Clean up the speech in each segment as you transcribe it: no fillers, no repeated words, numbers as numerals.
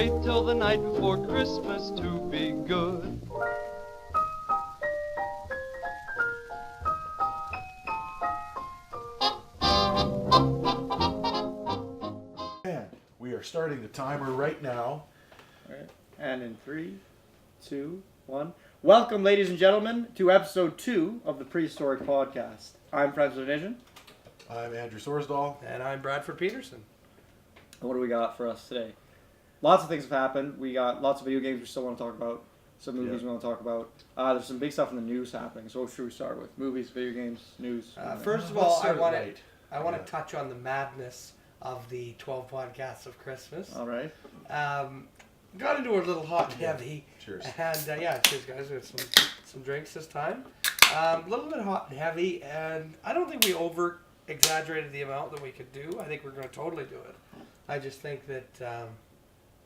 wait till the night before Christmas to be good. And we are starting the timer right now. All right. And in 3, 2, 1. Welcome, ladies and gentlemen, to episode 2 of the Prehistoric Podcast. I'm Francis Vision. I'm Andrew Sorsdahl. And I'm Bradford Peterson. What do we got for us today? Lots of things have happened. We got lots of video games we still want to talk about. Some movies we want to talk about. There's some big stuff in the news happening. So what should we start with? Movies, video games, news? First of all, I want Yeah. to touch on the madness of the 12 podcasts of Christmas. All right. Got into a little hot and heavy. Cheers. And cheers, guys. We have some drinks this time. A little bit hot and heavy, and I don't think we over-exaggerated the amount that we could do. I think we're going to totally do it. I just think that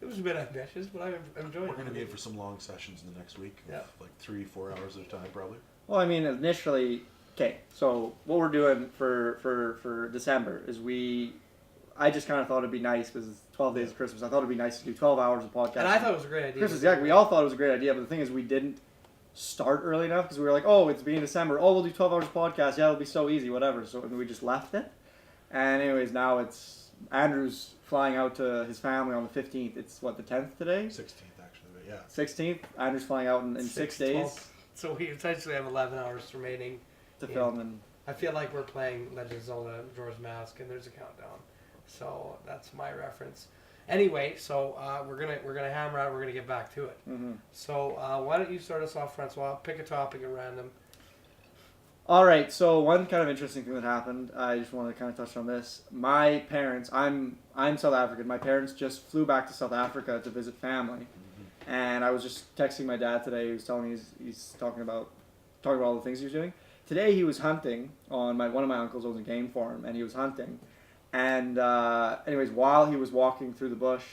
it was a bit ambitious, but I'm enjoying it. We're going to be in for some long sessions in the next week. Yeah. Like 3-4 hours at a time, probably. Well, I mean, initially, okay, so what we're doing for December is I just kind of thought it'd be nice because it's 12 days of Christmas. I thought it'd be nice to do 12 hours of podcast. And I thought it was a great idea. Christmas, yeah, we all thought it was a great idea, but the thing is we didn't start early enough because we were like, oh, it's being December. Oh, we'll do 12 hours of podcast. Yeah, it'll be so easy, whatever. So we just left it. And anyways, now it's Andrew's flying out to his family on the 15th. It's, what, the 10th today? 16th, actually, but yeah. 16th. Andrew's flying out in 6 days 12. So we essentially have 11 hours remaining. to film. And I feel like we're playing Legend of Zelda Majora's Mask, and there's a countdown. So that's my reference. Anyway, so we're gonna hammer out. We're gonna get back to it. mm-hmm. So why don't you start us off, Francois? Pick a topic at random. All right, so one kind of interesting thing that happened, I just want to kind of touch on this. My parents, I'm South African. My parents just flew back to South Africa to visit family, and I was just texting my dad today. He was telling me he's talking about all the things he was doing. Today he was hunting on one of my uncles owns a game farm, and he was hunting. And anyways, while he was walking through the bush,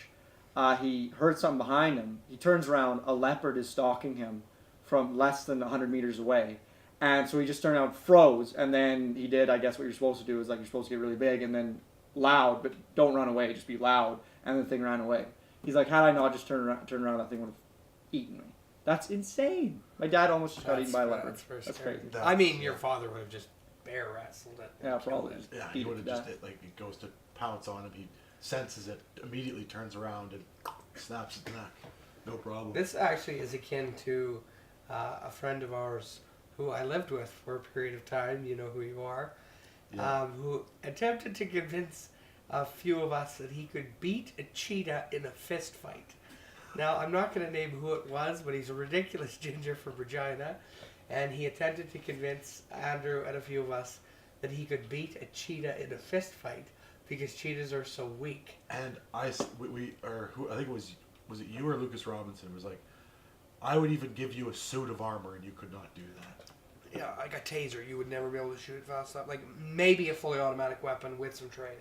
he heard something behind him. He turns around, a leopard is stalking him from less than 100 meters away. And so he just turned around, froze, and then he did, I guess what you're supposed to do is like you're supposed to get really big and then loud, but don't run away, just be loud, and the thing ran away. He's like, had I not just turned around, that thing would have eaten me. That's insane. My dad almost just got eaten by a leopard. That's crazy. I mean, your father would have just bear wrestled it. Yeah, probably. Yeah, he would have just, he goes to pounce on him, he senses it, immediately turns around and snaps its neck. No problem. This actually is akin to a friend of ours who I lived with for a period of time, you know who you are, who attempted to convince a few of us that he could beat a cheetah in a fist fight. Now, I'm not going to name who it was, but he's a ridiculous ginger from Regina, and he attempted to convince Andrew and a few of us that he could beat a cheetah in a fist fight because cheetahs are so weak. And I think it was it you or Lucas Robinson was like, I would even give you a suit of armor and you could not do that. Yeah, like a taser, you would never be able to shoot it fast enough. Like maybe a fully automatic weapon with some training.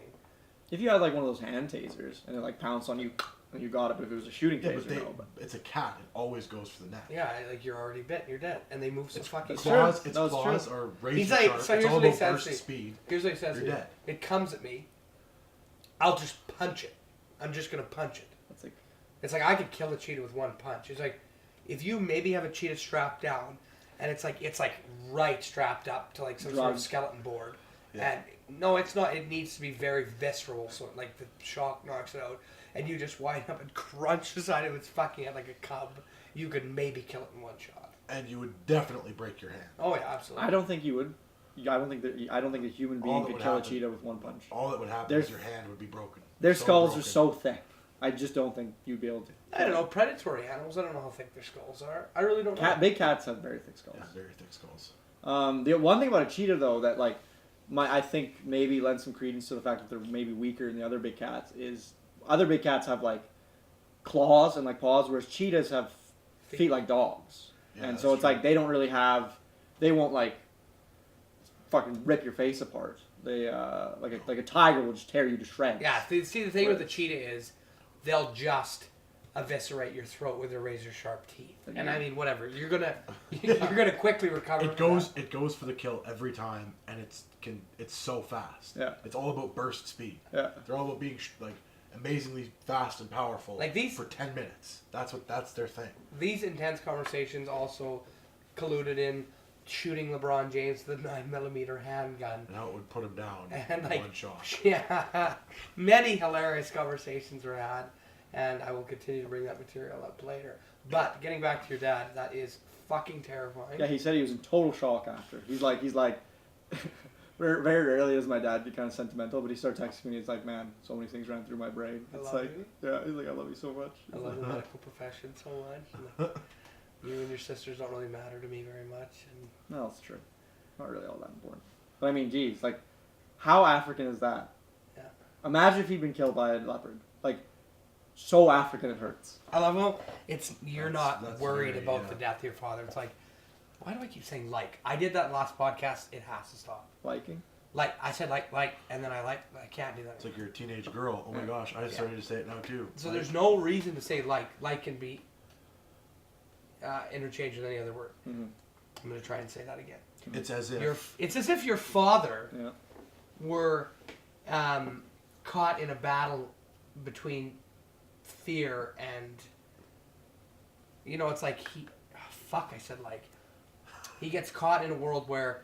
If you had like one of those hand tasers and it like pounced on you and you got it, but if it was a shooting Yeah, taser, but it's a cat. It always goes for the neck. Yeah, like you're already bit, you're dead, and they move so fucking it's fast. Its No, it's claws true. are razor He's like, sharp. so It's here's all what he about says burst to me. speed. Here's what he says You're to me. dead. It comes at me. I'll just punch it. I'm just gonna punch it. That's like, It's like I could kill a cheetah with one punch. It's like if you maybe have a cheetah strapped down, and it's like right strapped up to like some sort of Drugs. skeleton board. Yeah. And no, it's not. It needs to be very visceral, so like the shock knocks it out, and you just wind up and crunch the side of its fucking head like a cub. You could maybe kill it in one shot. And you would definitely break your hand. Oh yeah, absolutely. I don't think you would. I don't think a human being that could would kill happen- a cheetah with one punch. All that would happen There's- is your hand would be broken. Their So skulls broken. are so thick. I just don't think you'd be able to. I don't know, predatory animals, I don't know how thick their skulls are. I really don't know. Big cats have very thick skulls. Yeah, very thick skulls. The one thing about a cheetah though that like I think maybe lends some credence to the fact that they're maybe weaker than the other big cats is other big cats have like claws and like paws, whereas cheetahs have feet like dogs. Yeah, and that's so it's true. like they don't really have, they won't like fucking rip your face apart. They like a tiger will just tear you to shreds. Yeah, see the thing with the cheetah is they'll just eviscerate your throat with their razor sharp teeth. And I mean whatever. You're gonna quickly recover. It goes for the kill every time, and it's so fast. Yeah. It's all about burst speed. Yeah. They're all about being amazingly fast and powerful Like these- for 10 minutes. That's their thing. These intense conversations also colluded in shooting LeBron James with a 9mm handgun. And how it would put him down And in like, one shot. yeah, many hilarious conversations were had, and I will continue to bring that material up later. But getting back to your dad, that is fucking terrifying. Yeah, he said he was in total shock after. He's like, very, very rarely does my dad get kind of sentimental, but he started texting me. He's like, man, so many things ran through my brain. I It's love like, you. yeah, he's like, I love you so much. I love the medical profession so much. You and your sisters don't really matter to me very much. And No, that's true. Not really all that important. But I mean, geez, like, how African is that? Yeah. Imagine if he'd been killed by a leopard. Like, so African it hurts. I love how you're not That's worried very, about yeah. the death of your father. It's like, why do I keep saying like? I did that last podcast. It has to stop. Liking. Like, I said like, and then I can't do that. It's like you're a teenage girl. Oh my gosh, I started to say it now too. So Like, there's no reason to say like. Like can be interchanged with any other word. Mm-hmm. I'm going to try and say that again. it's as if It's as if your father Yeah. were caught in a battle between fear and, it's like I said like. He gets caught in a world where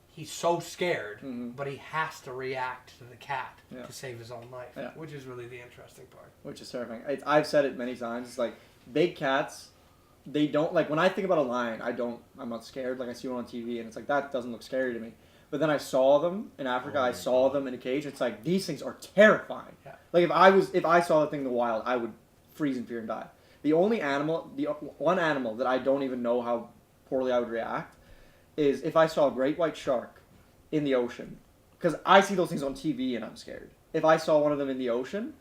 he's so scared, Mm-hmm. but he has to react to the cat Yeah. to save his own life, Yeah. which is really the interesting part. Which is terrifying. I've said it many times. It's like, big cats, they don't, like, when I think about a lion, I'm not scared. Like, I see one on TV, and it's like, that doesn't look scary to me. But then I saw them in Africa. Oh my I saw God. them in a cage. It's like, these things are terrifying. Yeah. Like, if I saw the thing in the wild, I would freeze in fear and die. The one animal that I don't even know how poorly I would react is if I saw a great white shark in the ocean. Because I see those things on TV and I'm scared. If I saw one of them in the ocean,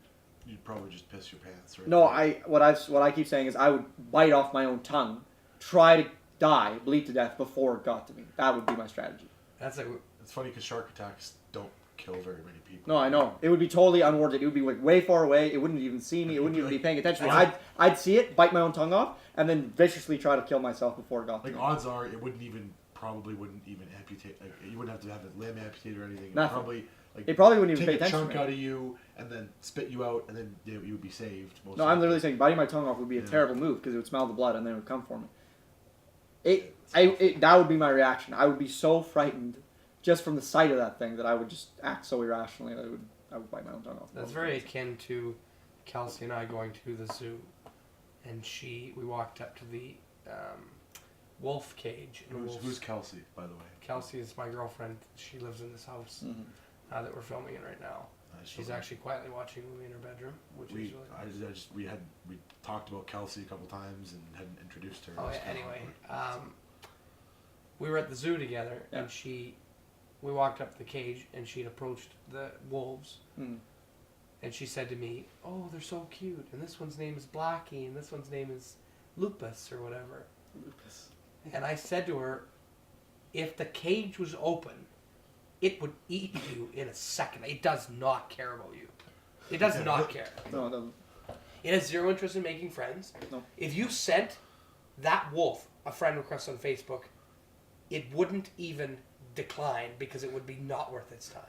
you'd probably just piss your pants, right? no, what I keep saying is I would bite off my own tongue, try to die, bleed to death before it got to me. That would be my strategy. That's like It's funny because shark attacks don't kill very many people. No, I know. It would be totally unwarranted. It would be like way far away. It wouldn't even see me. It wouldn't even be paying attention. I'd see it, bite my own tongue off, and then viciously try to kill myself before it got to Like me. odds are, it probably wouldn't even amputate. Like, you wouldn't have to have a limb amputated or anything. Nothing. Like It probably wouldn't even take pay a attention chunk to me. out of you and then spit you out, and then you would be saved. Most No, I'm literally saying biting my tongue off would be a Yeah. terrible move because it would smell the blood and then it would come for me. That would be my reaction. I would be so frightened just from the sight of that thing that I would just act so irrationally that I would bite my own tongue off. That's very akin to Kelsey and I going to the zoo, and we walked up to the wolf cage. And Who's Kelsey, by the way? Kelsey is my girlfriend. She lives in this house Mhm. that we're filming in right now. She's actually quietly watching a movie in her bedroom, which is really nice. We talked about Kelsey a couple times and hadn't introduced her. Oh It was yeah. kinda Anyway, awkward. we were at the zoo together, Yeah. and we walked up to the cage, and she'd approached the wolves, Mm. and she said to me, "Oh, they're so cute, and this one's name is Blackie, and this one's name is Lupus or whatever." Lupus. And I said to her, "If the cage was open, it would eat you in a second. It does not care about you. It does not care. No, it doesn't. It has zero interest in making friends. No. If you sent that wolf a friend request on Facebook, it wouldn't even decline because it would be not worth its time."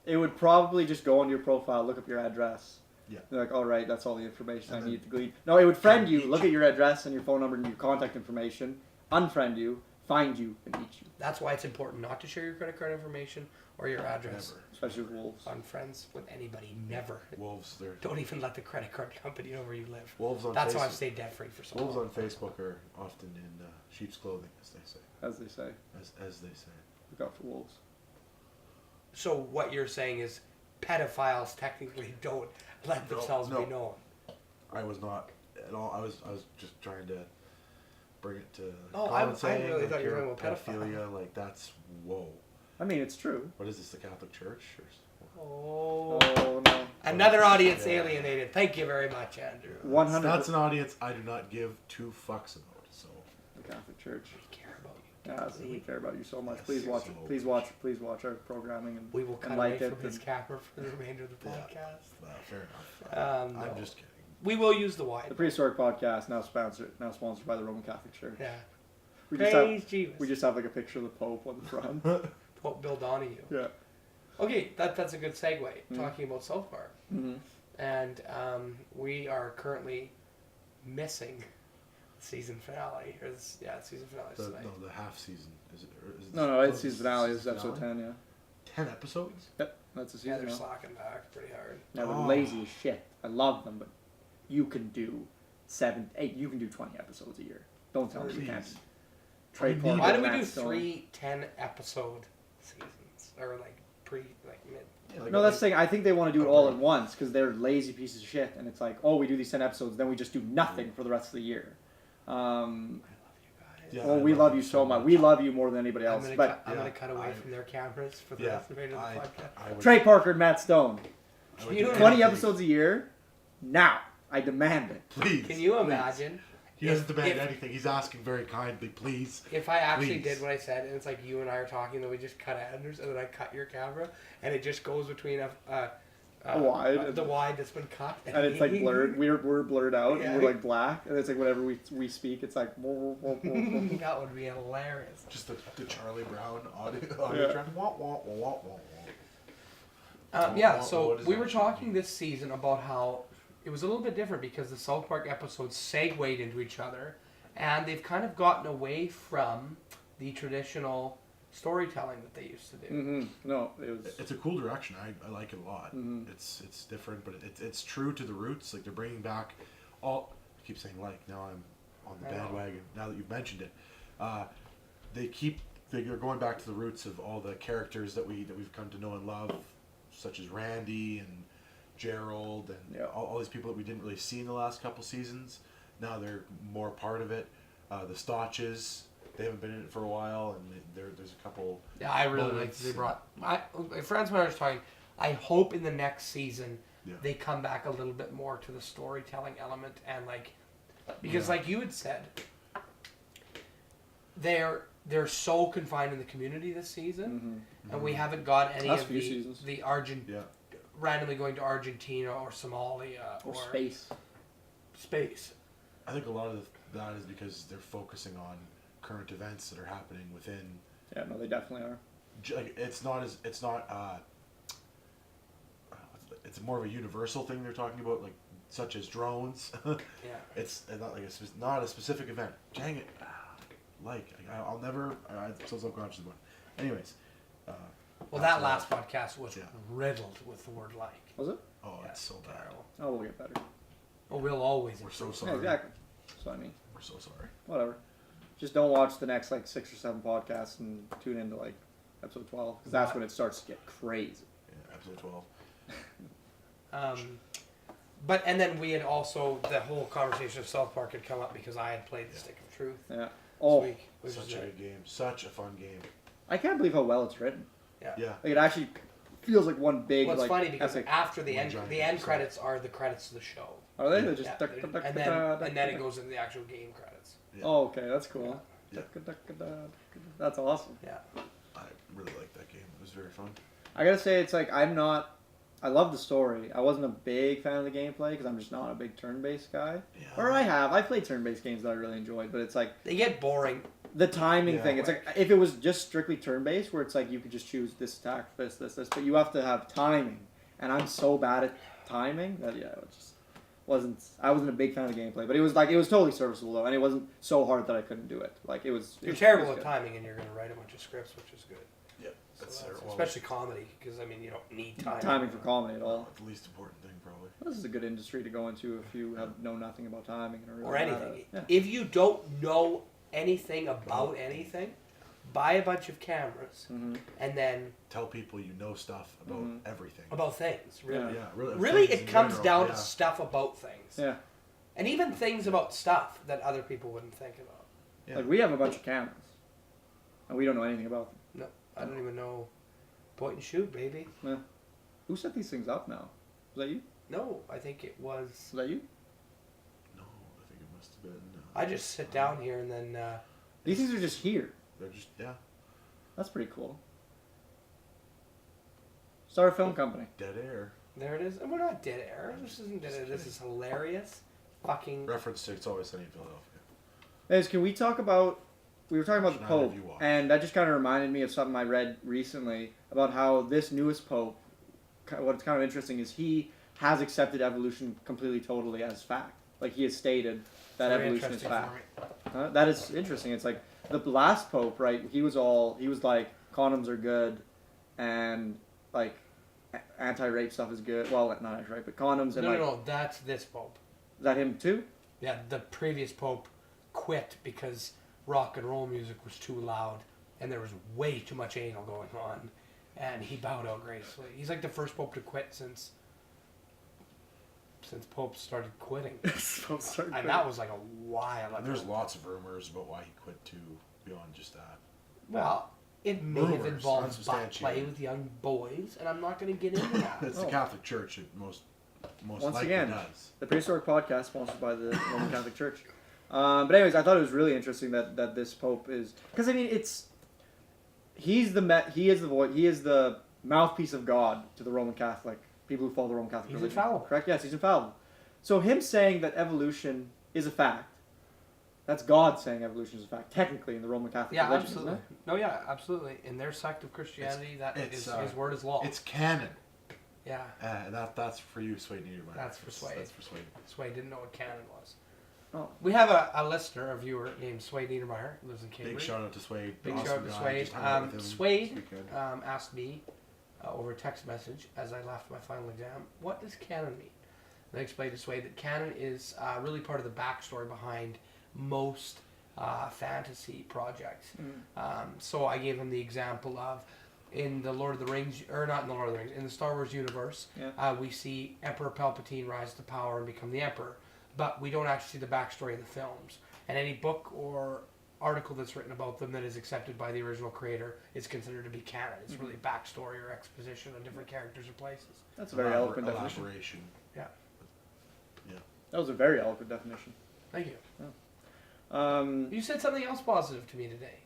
It would probably just go on your profile, look up your address. Yeah. They're like, all right, that's all the information And I then- need to glean. No, it would friend you, look at your address and your phone number and your contact information, unfriend you, find you, and eat you. That's why it's important not to share your credit card information or your address Never. Especially with wolves. on friends with anybody. Never. Wolves, they're Don't even let the credit card company know where you live. wolves on That's Facebook. why I've stayed debt free for so Wolves long. on Facebook are often in sheep's clothing, as they say. As they say. As they say. Look out for wolves. So what you're saying is pedophiles technically don't let No, themselves no. be known. I was not at all. I was just trying to bring it to Oh, common I saying, really like, thought you were here, talking about pedophile. pedophilia. Like that's whoa. I mean, it's true. What is this? The Catholic Church? Oh. Oh, no. Another audience Yeah. alienated. Thank you very much, Andrew. 100. That's an audience I do not give 2 fucks about. So The Catholic Church. We care about you. Yeah, we care about you so much. Yes, Please watch. so Please watch our programming and We will cut and away like it. from his and- camera for the remainder of the Yeah. podcast. fair enough. No. I'm just kidding. We will use the The wide. Prehistoric Podcast now sponsored by the Roman Catholic Church. Yeah. We just have Praise Jesus. we just have like a picture of the Pope on the front. Pope Bill Donahue. Yeah. Okay, that's a good segue. Talking about South Park. Mm-hmm. and we are currently missing season finale. Season finale is tonight. No, the half season. Is it? Or is it No, it's season finale. It's episode 10, yeah. 10 episodes? Yep, that's the season. Yeah, they're now. slacking back pretty hard. Yeah, they're lazy as shit. I love them, but you can do 7, 8. You can do 20 episodes a year. Don't tell me you can't. Please. Trey Parker, Why do we Matt do Stone. 3 10-episode seasons or like mid? Yeah, like, No, that's the thing. I think they want to do it all at once because they're lazy pieces of shit, and it's like, oh, we do these 10 episodes, then we just do nothing for the rest of the year. Yeah, Well, I we love you so much. We love you more than anybody else. I'm but gonna cut away from their cameras for the rest of the podcast. I would, Trey Parker and Matt Stone, I would You- do 20 anything. episodes a year. Now, I demand it. Please. Can you please. imagine? He doesn't if- demand if- anything. He's asking very kindly, please. If I actually Please. did what I said, and it's like you and I are talking, then we just cut Anders, and then I cut your camera, and it just goes between A wide. the wide that's been cut, And it's like blurred. We're blurred out. Yeah. And we're like black. And it's like whenever we speak, it's like. That would be hilarious. Just the Charlie Brown audio Yeah. track. Wah, wah, wah, wah, wah, So what is we that were shit talking mean? this season about how it was a little bit different because the South Park episodes segued into each other, and they've kind of gotten away from the traditional storytelling that they used to do. Mm-hmm. No, it was. It's a cool direction. I like it a lot. Mhm. It's different, but it's true to the roots. Like they're bringing back all. I keep saying like. Now I'm on the I know. bandwagon. Now that you've mentioned it, they're going back to the roots of all the characters that we've come to know and love, such as Randy and Gerald and Yeah. all these people that we didn't really see in the last couple seasons. Now they're more part of it. The Stotches. They haven't been in it for a while, and there's a couple. Yeah, I really like moments that they brought. My friends when I was talking, I hope in the next season Yeah. they come back a little bit more to the storytelling element and because like you had said, they're so confined in the community this season, and we haven't got any Last of few seasons. the Yeah. randomly going to Argentina or Somalia Or space. Space. I think a lot of that is because they're focusing on current events that are happening within. Yeah, no, they definitely are. Like it's more of a universal thing they're talking about, like such as drones. Yeah. It's not like not a specific event. Dang it! I'll never. I'm so self-conscious about it. Anyways. Well, after that last podcast was Yeah. riddled with the word "like." Was it? Oh, Yeah, it's so bad. terrible. Oh, we'll get better. Well, we'll always. We're so improve. sorry. Yeah, exactly. So I mean, We're so sorry. whatever. Just don't watch the next 6 or 7 podcasts and tune into episode 12 because that's when it starts to get crazy. Yeah, episode 12. And then we had also the whole conversation of South Park had come up because I had played the Stick of Truth Yeah. this Oh, week, which Such is a good game. Such a fun game. I can't believe how well it's written. yeah. Yeah. Like it actually feels like one big. Well, it's like, funny because epic. after the One end, giant the end episode. credits are the credits of the show. Are they? Yeah. They're just. Yeah, and then it goes into the actual game credits. Yeah. Oh, okay, that's cool. Yeah. That's awesome. Yeah. I really liked that game. It was very fun. I gotta say, it's like I'm not. I love the story. I wasn't a big fan of the gameplay because I'm just not a big turn-based guy. Yeah. Or I've played turn-based games that I really enjoyed, but it's like They get boring. the timing Yeah. thing. It's like if it was just strictly turn-based, where it's like you could just choose this attack, this, but you have to have timing, and I'm so bad at timing that it just wasn't. I wasn't a big fan of the gameplay, but it was totally serviceable though, and it wasn't so hard that I couldn't do it. Like it was. You're it terrible was at good. timing, and you're going to write a bunch of scripts, which is good. Yeah. So That's that's- well, especially comedy, because I mean you don't need timing. Timing for comedy at all. the least important thing, probably. This is a good industry to go into if you know nothing about timing and are really or bad at anything. it. Yeah. If you don't know anything about anything, buy a bunch of cameras Mhm. and then Tell people you know stuff about Mhm. everything. about things. Really, Yeah, really. really, things it in comes general, down yeah. to stuff about things, Yeah. and even things about stuff that other people wouldn't think about. Yeah. Like we have a bunch of cameras, and we don't know anything about them. No, I don't even know. Point and shoot, baby. Who set these things up now? Was that you? No, I think it was. Was that you? No, I think it must have been. I just sit down here and then. These things are just here. They're just That's pretty cool. Start a film company. dead air. There it is. And we're not dead air. This isn't dead air. This is hilarious. Fucking. Reference to It's Always Sunny in Philadelphia. Guys, can we talk about? We were talking about the Which neither Pope, of you watched. and that just kind of reminded me of something I read recently about how this newest Pope. What's kind of interesting is he has accepted evolution completely, totally as fact. Like he has stated that Very evolution is interesting fact. for me. That is interesting. It's like the last pope, right? He was like condoms are good, and like anti-rape stuff is good. Well, not anti-rape, but condoms and No, that's this pope. Is that him too? Yeah, the previous pope quit because rock and roll music was too loud and there was way too much anal going on, and he bowed out gracefully. He's like the first pope to quit since popes started quitting. And that was like a while ago. And there's lots of rumors about why he quit too, beyond just that. Well, it may have Rumors, involved butt unsubstantiated. play with young boys, and I'm not going to get into that. It's the Catholic Church. It most Once likely again, does. the Prehistoric Podcast, sponsored by the Roman Catholic Church. But anyways, I thought it was really interesting that this pope is, because I mean he is the mouthpiece of God to the Roman Catholic people who follow the Roman Catholic He's religion. infallible. Correct? Yes, he's infallible. So him saying that evolution is a fact, that's God saying evolution is a fact, technically in the Roman Catholic Yeah, religion, absolutely. isn't it? No, yeah, absolutely. In their sect of Christianity, his word is law. It's canon. Yeah, That's for you, Sway Niedermeyer. That's for Sway. That's for Sway. Sway didn't know what canon was. Oh. We have a listener, a viewer named Sway Niedermeyer, who lives in Cambridge. Big shout out to Sway. Big Awesome shout out to guy. Swade. Just hung out with him Swade this weekend. asked me over a text message as I left my final exam, what does canon mean? And I explained to Swade that canon is really part of the backstory behind most fantasy projects. So I gave him the example of in the Lord of the Rings, or not in the Lord of the Rings, in the Star Wars universe, we see Emperor Palpatine rise to power and become the Emperor, but we don't actually see the backstory in the films. And any book or article that's written about them that is accepted by the original creator is considered to be canon. It's really backstory or exposition on different characters or places. That's a very eloquent definition. Elaboration. Yeah. Yeah. That was a very eloquent definition. Thank you. I You said something else positive to me today.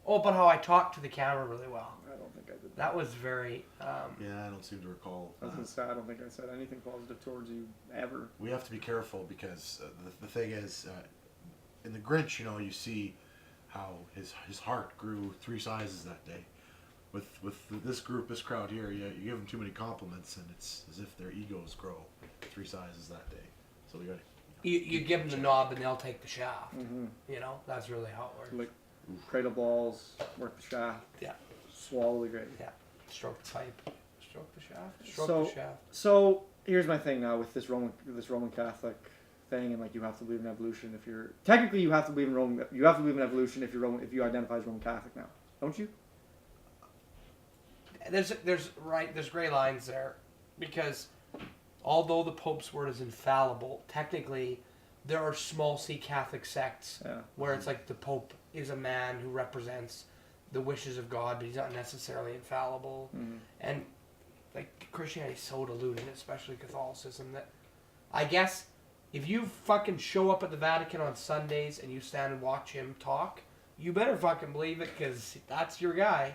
Oh, about how I talked to the camera really well. don't think I did. That was very... Yeah, I don't seem to recall. I was gonna say, I don't think I said anything positive towards you ever. We have to be careful because the thing is, in the Grinch, you see how his heart grew 3 sizes that day. With this group, this crowd here, you give them too many compliments, and it's as if their egos grow 3 sizes that day. So we got to. You give them the knob and they'll take the shaft. Mm-hmm. That's really how it works. Like cradle balls, work the shaft. Yeah. Swallow the gravy. Yeah. Stroke the pipe. Stroke the shaft. Stroke So- the shaft. So here's my thing now with this Roman Catholic thing, and like you have to believe in evolution if you're technically you have to believe in evolution if you identify as Roman Catholic now, don't you? There's gray lines there, because although the Pope's word is infallible, technically there are small c Catholic sects where it's like the Pope is a man who represents the wishes of God, but he's not necessarily infallible. And like Christianity is so diluted, especially Catholicism, that I guess if you fucking show up at the Vatican on Sundays and you stand and watch him talk, you better fucking believe it, because that's your guy.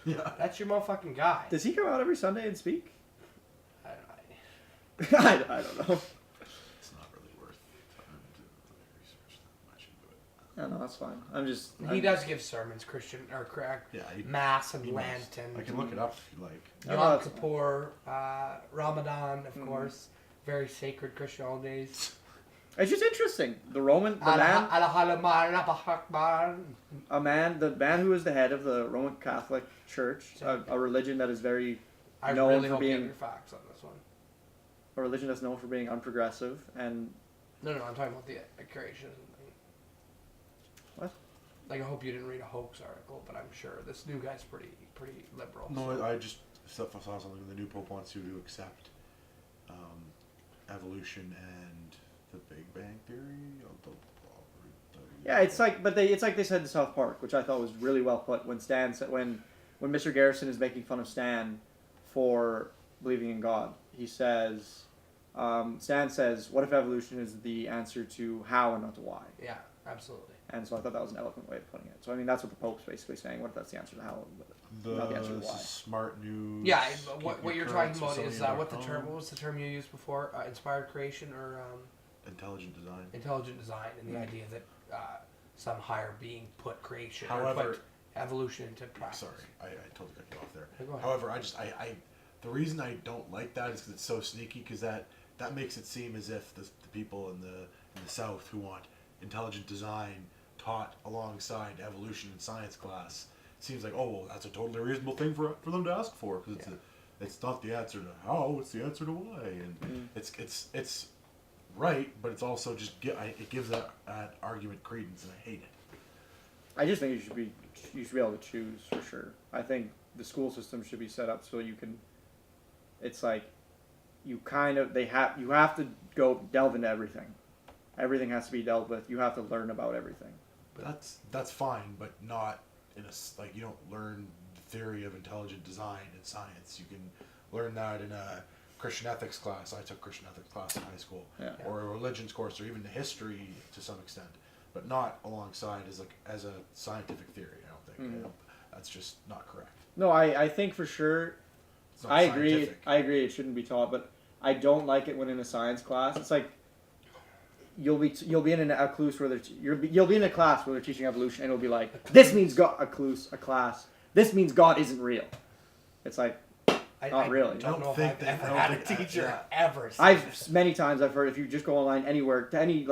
Yeah. That's your motherfucking guy. Does he come out every Sunday and speak? I don't know. I don't know. It's not really worth time to research that much into it. No, that's fine. He does give sermons, Christian or correct, Yeah, Mass and he must. Lenten. I can look it up if you like. Yom Kippur, Ramadan, of course, very sacred Christian holidays. It's just interesting. The man who is the head of the Roman Catholic Church, a religion that is very I known really for hope you have being your facts on this one. a religion that's known for being unprogressive and No, I'm talking about the creation thing. What? Like, I hope you didn't read a hoax article, but I'm sure this new guy's pretty liberal. No, I just saw something. The new Pope wants you to accept evolution and the Big Bang Theory. yeah, it's like they said in South Park, which I thought was really well put when Stan said when Mr. Garrison is making fun of Stan for believing in God. He says, Stan says, "What if evolution is the answer to how and not to why?" Yeah, absolutely. And so I thought that was an eloquent way of putting it. So I mean, that's what the Pope's basically saying. What if that's the answer to how, not the answer to This why? is smart news. Yeah, Keep what your you're current talking about is what Smithsonian.com. was the term you used before? Inspired creation or Intelligent design. intelligent design, and the idea that some higher being put creation or However, put evolution into practice. sorry, I totally cut you off there. Yeah, go ahead. However, the reason I don't like that is because it's so sneaky. Because that makes it seem as if the people in the South who want intelligent design taught alongside evolution and science class seems like, oh well, that's a totally reasonable thing for them to ask for, because it's not the answer to how, it's the answer to why, and it's right, but it's also just it gives that argument credence, and I hate it. I just think you should be able to choose for sure. I think the school system should be set up so you can. It's like you have to go delve into everything. Everything has to be dealt with. You have to learn about everything. But that's fine, but not in like you don't learn the theory of intelligent design in science. You can learn that in a Christian ethics class. I took Christian ethics class in high school, or a religions course, or even the history to some extent, but not alongside as a scientific theory. I don't think that's just not correct. No, I think for sure. I agree. Scientific. I agree. It shouldn't be taught, but I don't like it when in a science class. It's like you'll be in a class where you'll be in a class where they're teaching evolution, and it'll be like, this means God. A class. This means God isn't real. It's like not really. I don't know if I've ever had a teacher ever. Many times I've heard, if you just go online anywhere to any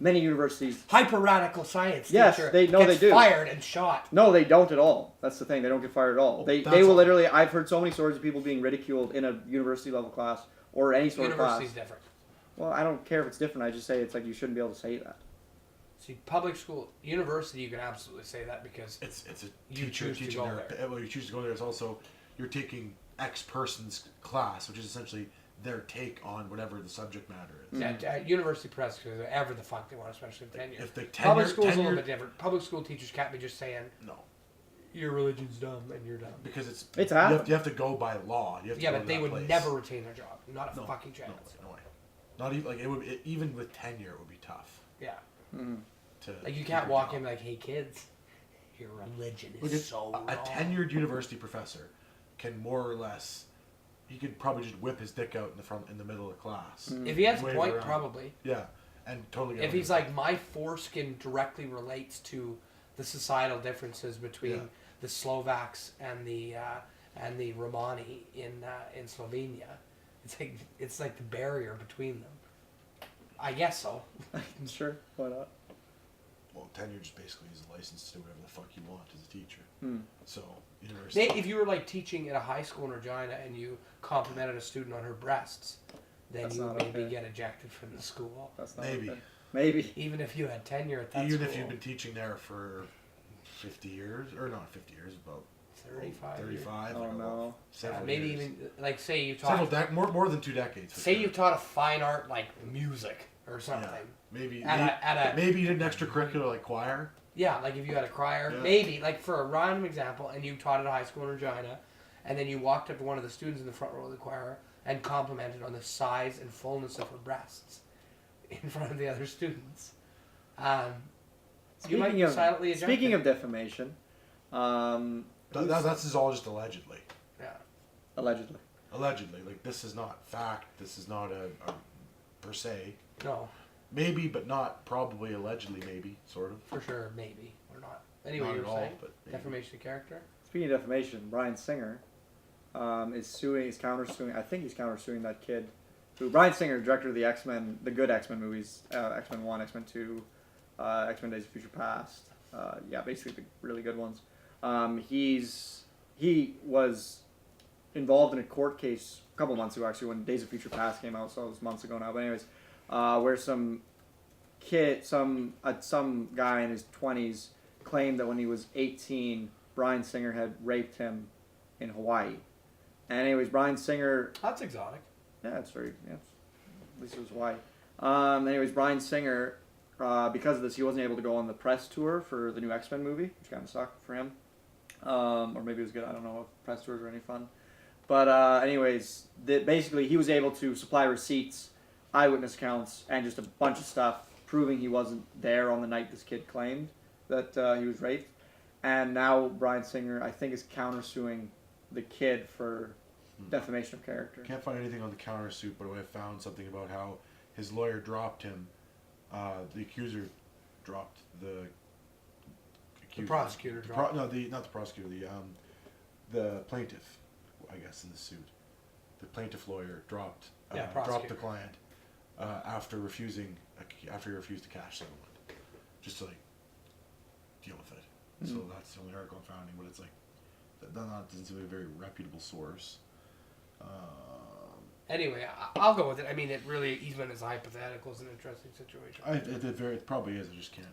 many universities. Hyper radical science Yes, teacher they do. fired and shot. No, they don't at all. That's the thing. They don't get fired at all. They will literally. I've heard so many stories of people being ridiculed in a university level class or any sort of class. University's different. Well, I don't care if it's different. I just say it's like you shouldn't be able to say that. See, public school, university, you can absolutely say that because it's a teacher teaching there. Well, you choose to go there. It's also you're taking X person's class, which is essentially their take on whatever the subject matter is. Yeah, university press, because ever the fuck they want, especially in tenure. If they Public school is a little bit different. Public school teachers can't be just saying, no, your religion's dumb and you're dumb. because it's happened. you have to go by law. You have to Yeah, go but to they that would place. never retain their job. Not a fucking chance. No way. Not even even with tenure, it would be tough. Yeah. To Like you keep can't your walk job. in like, hey kids, your religion Look is at so wrong. a tenured university professor can more or less. He could probably just whip his dick out in the middle of class. If he has a Wave point, around. probably. Yeah, and totally. Get If away he's with it. like, my foreskin directly relates to the societal differences between the Slovaks and the Romani in Slovenia, it's like the barrier between them. I guess so. Sure, why not? Well, tenure just basically is a license to do whatever the fuck you want as a teacher. So Say if you were like teaching at a high school in Regina and you complimented a student on her breasts, then That's you not maybe okay. get ejected from the school. That's not Maybe. okay. Maybe. Even if you had tenure at that even school. if you've been teaching there for 50 years, or not 50 years, about 35. 35. Oh like, no. several Maybe years. even like say you taught more than 2 decades. for say sure. you taught a fine art like music or something. Maybe At you did an extracurricular like choir. Yeah, like if you had a crier, maybe like for a random example, and you taught at a high school in Regina, and then you walked up to one of the students in the front row of the choir and complimented on the size and fullness of her breasts in front of the other students. You might be silently ejected. Speaking of defamation, That's all just allegedly. Yeah. allegedly. Allegedly, like this is not fact. This is not a per se. No, Maybe, but not probably. Allegedly, maybe, sort of. for sure, maybe or not. Anyway, Not you at were all, saying but maybe. defamation of character. Speaking of defamation, Bryan Singer is suing. He's countersuing. I think he's countersuing that kid. Bryan Singer, director of the X-Men, the good X-Men movies, X-Men 1, X-Men 2, X-Men Days of Future Past. Yeah, basically the really good ones. He was involved in a court case a couple months ago, actually, when Days of Future Past came out, so it was months ago now. But anyways, where some guy in his 20s claimed that when he was 18, Bryan Singer had raped him in Hawaii. And anyways, Bryan Singer... That's exotic. Yeah, it's very... Yeah, at least it was Hawaii. Anyways, Bryan Singer, because of this, he wasn't able to go on the press tour for the new X-Men movie, which kind of sucked for him. Or maybe it was good. I don't know if press tours are any fun. But anyways, basically he was able to supply receipts, eyewitness accounts, and just a bunch of stuff proving he wasn't there on the night this kid claimed that he was raped. And now Bryan Singer, I think, is countersuing the kid for defamation of character. Can't find anything on the countersuit, but I found something about how his lawyer dropped him. The accuser dropped the. The prosecutor dropped. Not the prosecutor. The plaintiff, I guess, in the suit. the plaintiff lawyer dropped the prosecutor. client after he refused a cash settlement, just to like deal with it. So that's the only article I'm finding, but it's like that doesn't seem to be a very reputable source. Anyway, I'll go with it. I mean, it really, even as a hypothetical, is an interesting situation. It probably is. I just can't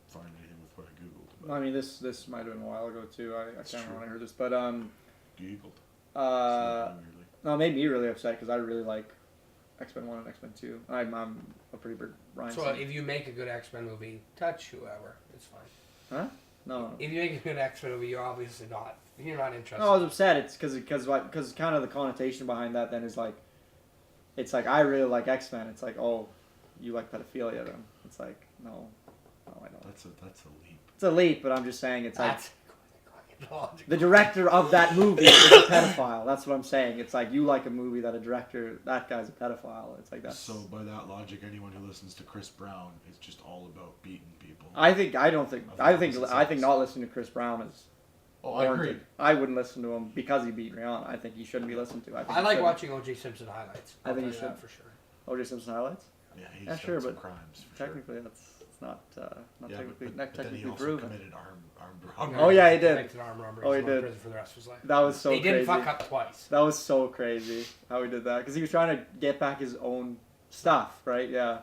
find anything with what I googled. Well, I mean, this might have been a while ago too. I can't remember when I heard this, but Googled. no, it made me really upset because I really like X-Men 1 and X-Men 2. I'm a pretty big Ryan. So if you make a good X-Men movie, touch whoever, it's fine. Huh? No. If you make a good X-Men movie, you're obviously not. You're not interested. No, I was upset. It's because kind of the connotation behind that then is like, it's like I really like X-Men. It's like, oh, you like pedophilia then. It's like, no, I don't. That's a leap. It's a leap, but I'm just saying it's like That's logical. the director of that movie is a pedophile. That's what I'm saying. It's like you like a movie that that guy's a pedophile. It's like that. So by that logic, anyone who listens to Chris Brown is just all about beating people. I think not listening to Chris Brown is I agree. I wouldn't listen to him because he beat Rihanna. I think he shouldn't be listened to. I like watching O.J. Simpson highlights. I think you tell should. that for sure. O.J. Simpson highlights. Yeah, he's Yeah, done sure, some but crimes. For technically it's not technically but then he also proven. committed armed robbery. Oh, yeah, he did. Convicted armed robbery. Oh, he He's going to did. prison for the rest of his life. That was so He crazy. didn't fuck up twice. That was so crazy how he did that because he was trying to get back his own stuff, right? Yeah.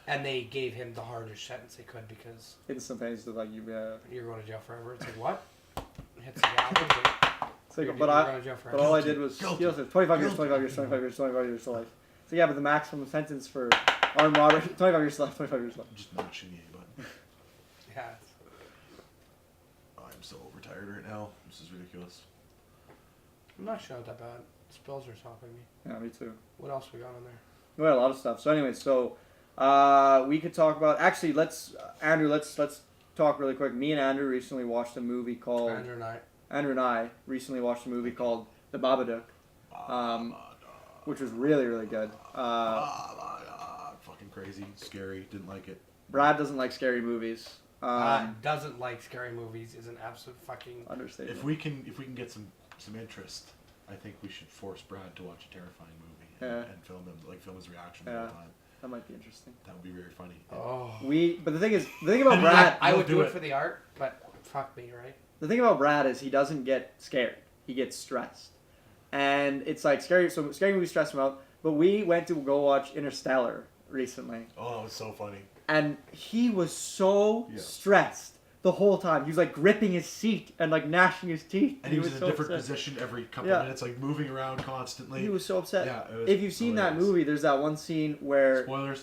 And they gave him the hardest sentence they could because Instantaneously, like you. you're going to jail forever. It's like, what? Hits the gavel. It's like, You're but going to jail forever. all I did was Guilty. 25 years, 25 years, 25 years, 25 years to life. So yeah, but the maximum sentence for armed robbery, 25 years to life, 25 years to life. I'm just mashing the A button. Yeah. I'm so overtired right now. This is ridiculous. I'm not sure that bad. Spills are stopping me. Yeah, me too. What else we got on there? We had a lot of stuff. So anyway, we could talk about actually. Andrew, let's talk really quick. Me and Andrew recently watched a movie called. Andrew and I recently watched a movie called The Babadook, which was really really good. Fucking crazy, scary. Didn't like it. Brad doesn't like scary movies. Doesn't like scary movies is an absolute fucking Understatement. If we can get some interest, I think we should force Brad to watch a terrifying movie and film his reaction the whole time. That might be interesting. That would be very funny. Oh. But the thing about Brad, I would do do it. it for the art, but fuck me, right? the thing about Brad is he doesn't get scared. He gets stressed, and it's like scary. So scary movies stress him out. But we went to go watch Interstellar recently, Oh, it was so funny. and he was so stressed the whole time. He was like gripping his seat and like gnashing his teeth. And he was in so a different upset. position every couple of minutes, like moving around constantly. He was so upset. Yeah, it was If you've seen that hilarious. movie, there's that one scene where Spoilers.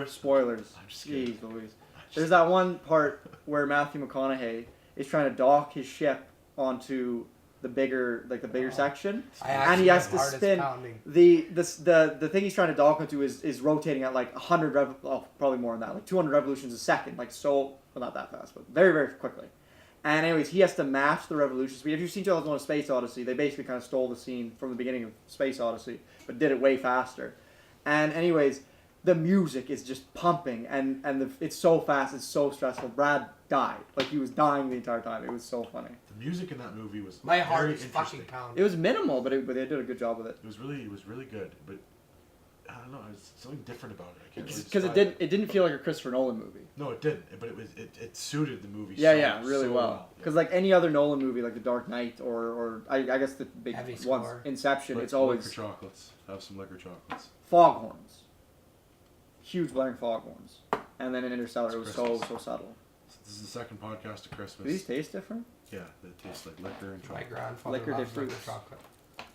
spoilers. I'm just kidding. Jeez Louise. There's that one part where Matthew McConaughey is trying to dock his ship onto the bigger section, and he has to spin. The thing he's trying to dock onto is rotating at like 100 probably more than that, like 200 revolutions a second, like so, well, not that fast, but very very quickly. And anyways, he has to match the revolution speed. If you've seen 2001: Space Odyssey, they basically kind of stole the scene from the beginning of Space Odyssey, but did it way faster. And anyways, the music is just pumping, and it's so fast, it's so stressful. Brad died, like he was dying the entire time. It was so funny. The music in that movie was My heart very is interesting. fucking pounding. It was minimal, but they did a good job with it. It was really good, but I don't know. There's something different about it. I can't really Because describe it didn't feel like a Christopher Nolan movie. No, it didn't. But it suited the movie. Really so well. Because like any other Nolan movie, like The Dark Knight or I guess the big Heavy ones, score. Inception, Liquor it's always chocolates. Have some liquor chocolates. foghorns, huge blaring foghorns, and then in Interstellar it was It's so Christmas. subtle. This is the second podcast of Christmas. Do these taste different? Yeah, they taste like liquor and My chocolate. grandfather Liquor loves liquor difference. chocolate,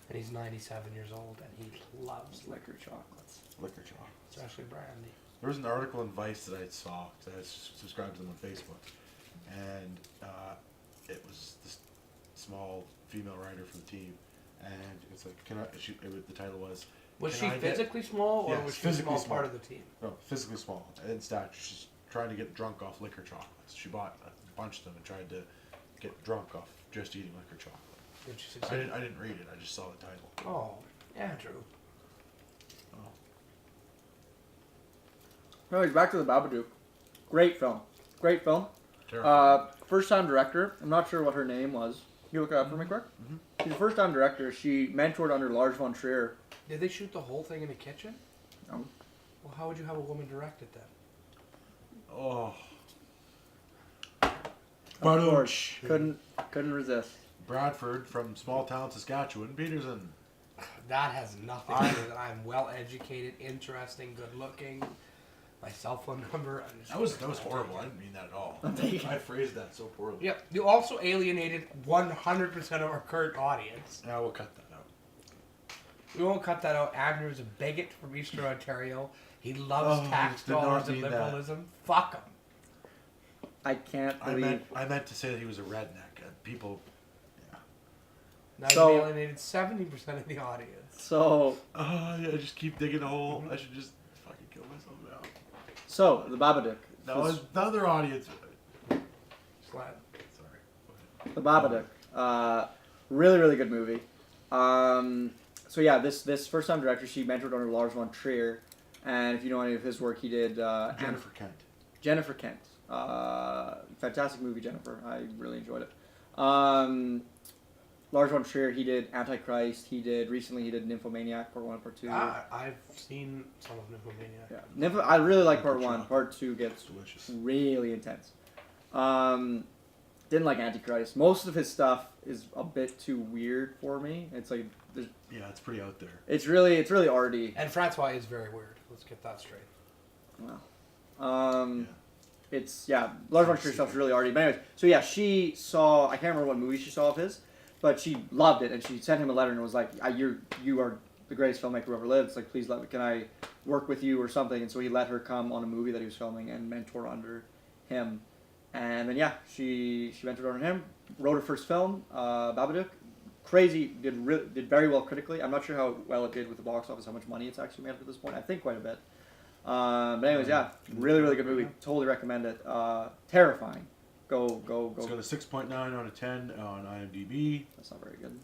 and he's 97 years old, and he loves liquor, Liquor chocolates. Liquor chocolate. especially brandy. There was an article in Vice that I saw because I subscribed to them on Facebook, and it was this small female writer for the team, and it's like, the title was. Was Can she I get- physically small, or Yes, was she a physically small part small. of the team? No, physically small. In stature, she's trying to get drunk off liquor chocolates. She bought a bunch of them and tried to get drunk off just eating liquor chocolate. Did she I succeed? didn't read it. I just saw the title. Oh, Andrew. Anyways, back to The Babadook. Great film. Terrifying. First time director. I'm not sure what her name was. Can you look it up for me quick? She's a first-time director. She mentored under Lars von Trier. Did they shoot the whole thing in a kitchen? No. Well, how would you have a woman direct it then? Oh. Of course. Couldn't resist. Bradford from small town Saskatchewan, Peterson. That has nothing to do with it. I'm well educated, interesting, good looking. My cell phone number. That was horrible. I didn't mean that at all. I phrased that so poorly. Yep. You also alienated 100% of our current audience. Yeah, we'll cut that out. We won't cut that out. Andrew is a bigot from Eastern Ontario. He loves tax did not dollars and mean that. liberalism. Fuck him. I can't believe. I meant to say that he was a redneck. People. Yeah. Now So- you alienated 70% of the audience. So, Yeah, I just keep digging a hole. I should just fucking kill myself now. so the Babadook. That was another audience. Slap. Sorry. The Babadook. Really, really good movie. So yeah, this first-time director, she mentored under Lars von Trier, and if you know any of his work, he did Jennifer Kent. Jennifer Kent. Fantastic movie, Jennifer. I really enjoyed it. Lars von Trier, he did Antichrist. He did Nymphomaniac, Part 1 and Part 2. I've seen some of Nymphomaniac. Yeah, I really like Part Good 1. job. Part 2 gets Delicious. really intense. Didn't like Antichrist. Most of his stuff is a bit too weird for me. It's like Yeah, it's pretty out there. it's really arty. And Francois is very weird. Let's get that straight. Wow. It's Lars von Trier stuff's really arty. But anyways, so yeah, she saw, I can't remember what movie she saw of his, but she loved it, and she sent him a letter and was like, you are the greatest filmmaker who ever lived. It's like, please can I work with you or something? And so he let her come on a movie that he was filming and mentor under him. And then she mentored under him, wrote her first film, Babadook. Crazy, did very well critically. I'm not sure how well it did with the box office, how much money it's actually made up at this point. I think quite a bit. But anyways, really, really good movie. Totally recommend it. Terrifying. Go. It's got a 6.9 out of 10 on IMDb. That's not very good.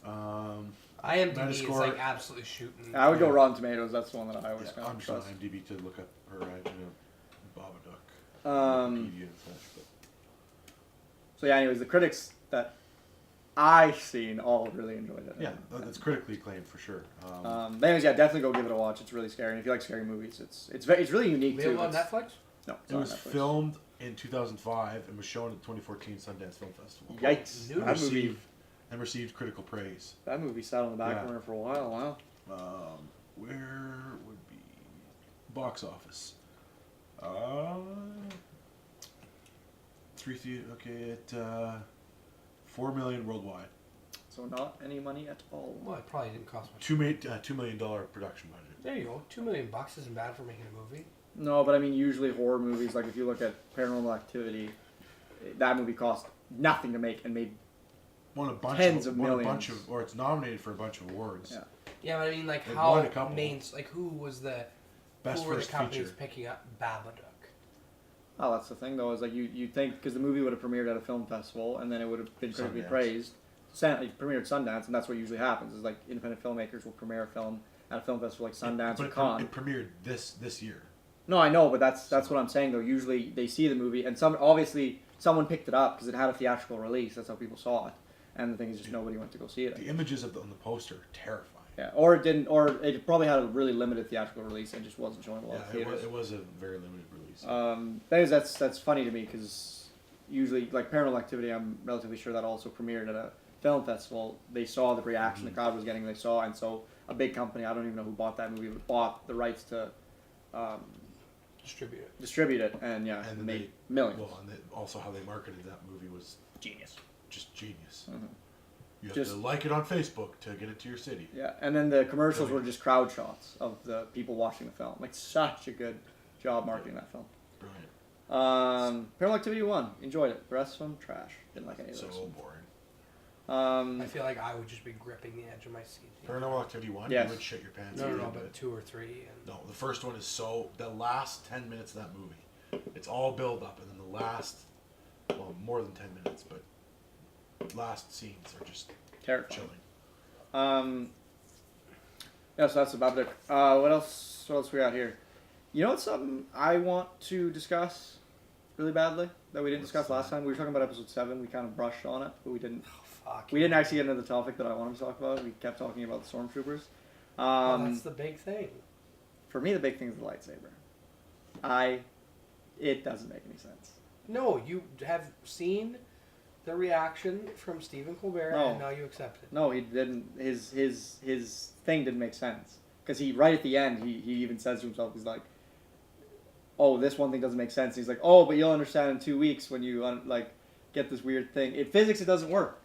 IMDb is Metascore- like absolutely shooting. I would go Rotten Tomatoes. That's the one that I always kind I'm of just on trust. IMDb to look up her Babadook. Um, Wikipedia and such, but So yeah, anyways, the critics that I've seen all really enjoyed it. yeah, that's critically acclaimed for sure. But anyways, definitely go give it a watch. It's really scary. And if you like scary movies, it's really unique We too. have on It's- Netflix? No, it's it not was on Netflix. filmed in 2005 and was shown at the 2014 Sundance Film Festival. Yikes! New That movie, And received critical praise. that movie sat on the back Yeah. burner for a while. Wow. Where would be box office? 4 million worldwide. So not any money at all. Well, it probably didn't cost much. $2 million production budget. There you go. $2 million isn't bad for making a movie. No, but I mean, usually horror movies, like if you look at Paranormal Activity, that movie cost nothing to make and made Won a bunch Tens of, of won a millions. bunch of, or it's nominated for a bunch of awards. Yeah. Yeah, but I mean, like, They how won a couple. who was the Best who were the first companies feature. picking up Babadook? Oh, that's the thing though, is like you think, because the movie would have premiered at a film festival and then it would have been critically Sundance. praised. It premiered at Sundance, and that's what usually happens. Is like independent filmmakers will premiere a film at a film festival like Sundance But or Cannes. it premiered this year. No, I know, but that's what I'm saying though. Usually they see the movie, and obviously someone picked it up because it had a theatrical release. That's how people saw it. And the thing is, just nobody went to go see it. The images on the poster are terrifying. Yeah, or it didn't, or it probably had a really limited theatrical release and just wasn't showing a lot of Yeah, theaters. it was a very limited release. Anyways, that's funny to me because usually, like Paranormal Activity, I'm relatively sure that also premiered at a film festival. They saw the reaction the crowd was getting. They saw, and so a big company, I don't even know who bought that movie, but bought the rights to Distribute it. and And then made millions. Well, and also how they marketed that movie was Genius. just genius. Mhm. You have Just- to like it on Facebook to get it to your city. Yeah, and then the commercials were Brilliant. just crowd shots of the people watching the film. Like such a good job marketing that film. Brilliant. Paranormal Activity 1, enjoyed it. The rest of them, trash. Didn't like any of So those. boring. I feel like I would just be gripping the edge of my seat. Paranormal Activity 1, Yes. you would shit your pants. No, if you no, did, but 2 or 3. And No, the first one is the last 10 minutes of that movie, it's all build up, and then the last, well, more than 10 minutes, but last scenes are just Terrifying. chilling. Yeah, so that's about it. What else we got here? You know what's something I want to discuss really badly that we didn't What's discuss last that? time? We were talking about episode 7. We kind of brushed on it, but we didn't. Fuck. We didn't actually get into the topic that I wanted to talk about. We kept talking about the stormtroopers. That's the big thing. For me, the big thing is the lightsaber. It doesn't make any sense. No, you have seen the reaction from Stephen Colbert, No. and now you accept it. No, he didn't. His thing didn't make sense because he right at the end he even says to himself, he's like, "Oh, this one thing doesn't make sense." He's like, "Oh, but you'll understand in 2 weeks when you get this weird thing." In physics, it doesn't work.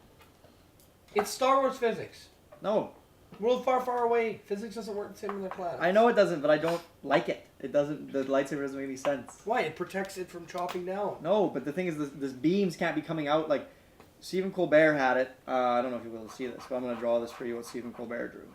It's Star Wars physics. No, World far, far away. Physics doesn't work the same on the planet. I know it doesn't, but I don't like it. It doesn't. The lightsaber doesn't make any sense. Why? It protects it from chopping down. No, but the thing is, this beams can't be coming out like Stephen Colbert had it. I don't know if you'll be able to see this, but I'm going to draw this for you. What Stephen Colbert drew.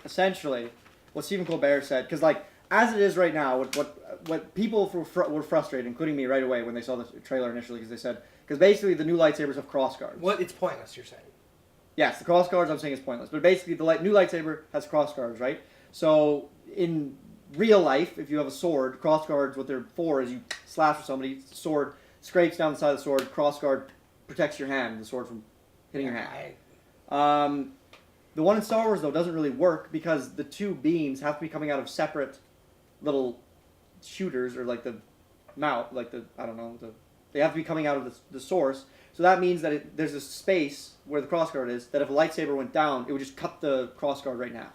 Essentially, what Stephen Colbert said, because as it is right now, what people were frustrated, including me, right away when they saw the trailer initially, because they said, because basically the new lightsabers have cross guards. What? It's pointless. You're saying. Yes, the cross guards I'm saying is pointless, but basically the new lightsaber has cross guards, right? So in real life, if you have a sword, cross guards, what they're for is you slash with somebody, sword scrapes down the side of the sword, cross guard protects your hand, the sword from hitting your hand. The one in Star Wars, though, doesn't really work because the two beams have to be coming out of separate little shooters, or like the mouth, they have to be coming out of the source. So that means that there's a space where the crossguard is, that if a lightsaber went down, it would just cut the crossguard right now.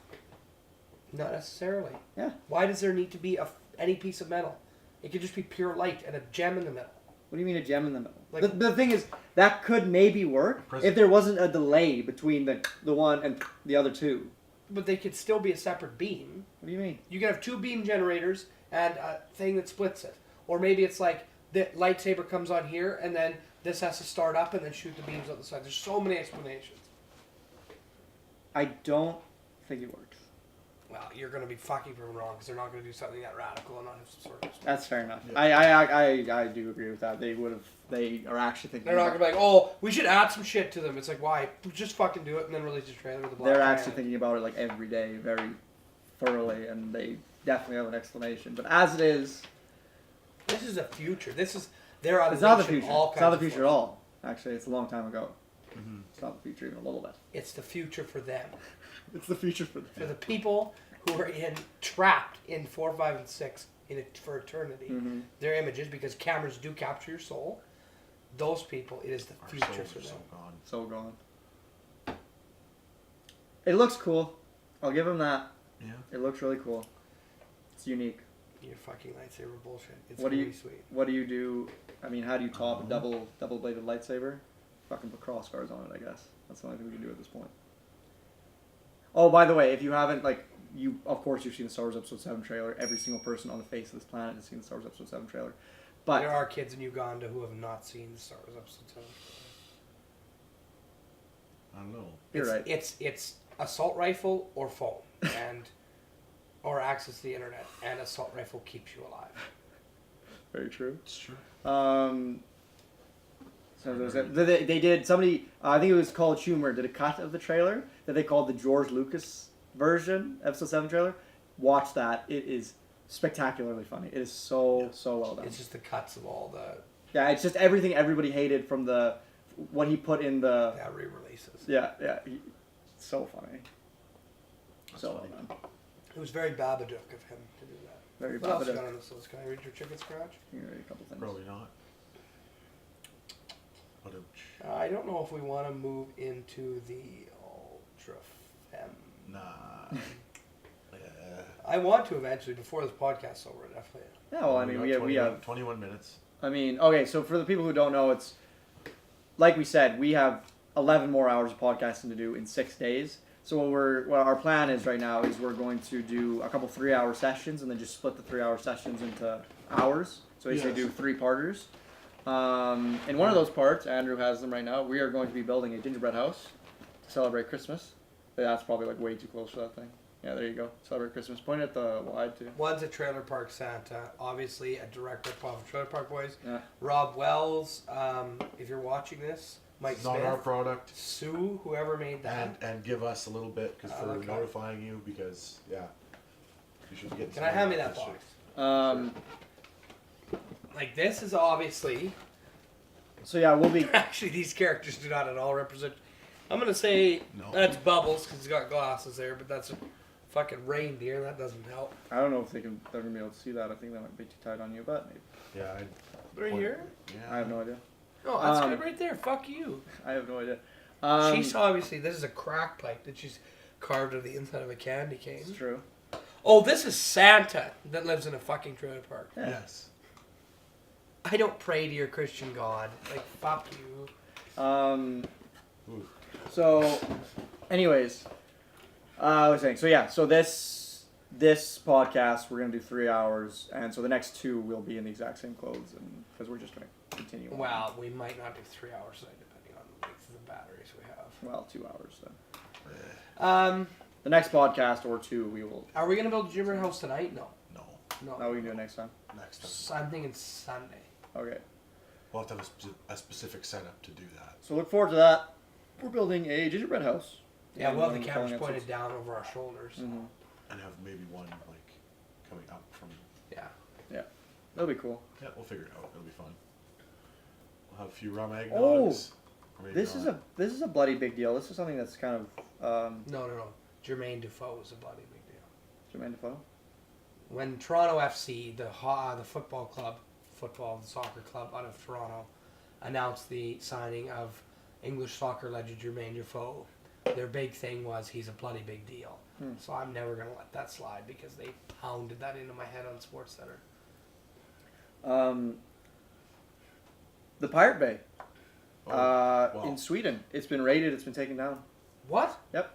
Not necessarily. Yeah. Why does there need to be any piece of metal? It could just be pure light and a gem in the middle. What do you mean a gem in the middle? Like- The thing is, that could maybe work if there wasn't a delay between the one and the other two. But they could still be a separate beam. What do you mean? You can have two beam generators and a thing that splits it. Or maybe it's like the lightsaber comes on here and then this has to start up and then shoot the beams out the side. There's so many explanations. I don't think it works. Well, you're going to be fucking proven wrong because they're not going to do something that radical and not have some sort of... That's fair enough. Yeah. I do agree with that. They are actually thinking. They're not going to be like, oh, we should add some shit to them. It's like, why? Just fucking do it and then release a trailer with a black They're eye actually on it. thinking about it every day, very thoroughly, and they definitely have an explanation. But as it is, This is the future. This is... They're it's not the unleashing future. all It's not the kinds of future at forces. all. Actually, it's a long time ago. Mm-hmm. It's not the future even a little bit. It's the future for them. It's the future for them. For the people who are trapped in 4, 5, and 6 for eternity. Mhm. Their images, because cameras do capture your soul. Those people, it is the Our future souls for are them. so gone. So gone. It looks cool. I'll give him that. Yeah. It looks really cool. It's unique. Your fucking lightsaber bullshit. It's What do really you- sweet. What do you do? I mean, how do you top a double bladed lightsaber? Fucking put cross guards on it, I guess. That's the only thing we can do at this point. Oh, by the way, if you haven't, of course you've seen the Star Wars Episode 7 trailer. Every single person on the face of this planet has seen the Star Wars Episode 7 trailer. But There are kids in Uganda who have not seen the Star Wars Episode 7. I don't know. you're right. It's assault rifle or phone or access to the internet, and assault rifle keeps you alive. Very true. It's true. So they did, somebody, I think it was College Humor, did a cut of the trailer that they called the George Lucas version, Episode 7 trailer. Watch that. It is spectacularly funny. It is so well done. It's just the cuts of all the Yeah, it's just everything everybody hated from what he put in the... re-releases. Yeah. So funny. That's So well funny. done. It was very Babadook of him to do that. Very What else you Babadook. got on this list? Can I read your chicken scratch? Here are a couple things. Probably not. But I don't know if we want to move into the ultra fem. nah. I want to eventually before this podcast's over, definitely. Yeah, well, I mean, we have... 21 minutes. I mean, okay, so for the people who don't know, it's... Like we said, we have 11 more hours of podcasting to do in 6 days. So what our plan is right now is we're going to do a couple 3-hour sessions and then just split the 3-hour sessions into hours. So we say Yes. do 3-parters. In one of those parts, Andrew has them right now, we are going to be building a gingerbread house to celebrate Christmas. That's probably way too close for that thing. Yeah, there you go. Celebrate Christmas. Point at the wide too. One's a Trailer Park Santa, obviously a direct rip-off of Trailer Park Boys. Yeah. Rob Wells, if you're watching this, Mike It's Smith, not our product. Sue, whoever made that. And give us a little bit for Okay. notifying you because, yeah. You should get Can I hand me that box? Like, this is obviously... So yeah, we'll be. Actually, these characters do not at all represent... I'm going to say that's Bubbles, because he's got glasses there, but that's a fucking reindeer. That doesn't help. I don't know if they're gonna be able to see that. I think that might be too tight on you, but maybe. Yeah. Right here? Yeah. I have no idea. Oh, that's good right there. Fuck you. I have no idea. She's obviously... This is a crack pipe that she's carved of the inside of a candy cane. It's true. Oh, this is Santa that lives in a fucking trailer park. Yeah. Yes. I don't pray to your Christian God. Like, fuck you. Ooh. So, anyways, I was saying. So yeah. So this podcast we're gonna do 3 hours, and so the next 2 will be in the exact same clothes, and because we're just gonna continue. on. Well, we might not do 3 hours today, depending on the length of the batteries we have. Well, 2 hours then. The next podcast or 2 we will. Are we gonna build a gingerbread house tonight? No. No, we can do it next time. Next time. I'm thinking Sunday. Okay. We'll have to have a specific setup to do that. So look forward to that. We're building a gingerbread house. Yeah, we'll have the And cameras calling pointed episodes. down over our shoulders. Mm-hmm. And have maybe one like coming up from. Yeah. That'll be cool. Yeah, we'll figure it out. It'll be fun. We'll have a few rum eggnogs. Or maybe This is a bloody big deal. This is something that's kind of No. Jermaine Defoe is a bloody big deal. Jermaine Defoe. When Toronto FC, the football club, the soccer club out of Toronto, announced the signing of English soccer legend Jermaine Defoe, their big thing was he's a bloody big deal. So I'm never going to let that slide because they pounded that into my head on SportsCenter. The Pirate Bay. Wow. In Sweden. It's been raided, it's been taken down. What? Yep.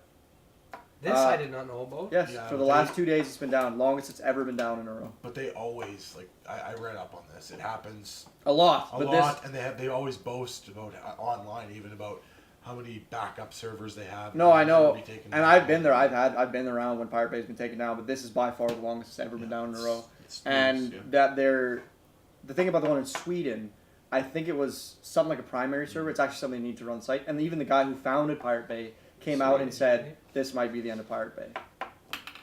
This I did not know about. Yes, Yeah, for the last 2 days it's been down. Longest it's ever been down in a row. But they always I read up on this. It happens A lot. a but lot, and they always boast about online even about how many backup servers they have. No, I know. Be taken And down. I've been there. I've been around when Pirate Bay's been taken down, but this is by far the longest it's ever been down in a row. It's And news, yeah. that the thing about the one in Sweden, I think it was something like a primary server. It's actually something they need to run the site. And even the guy who founded Pirate Bay came out and said, this might be the end of Pirate Bay.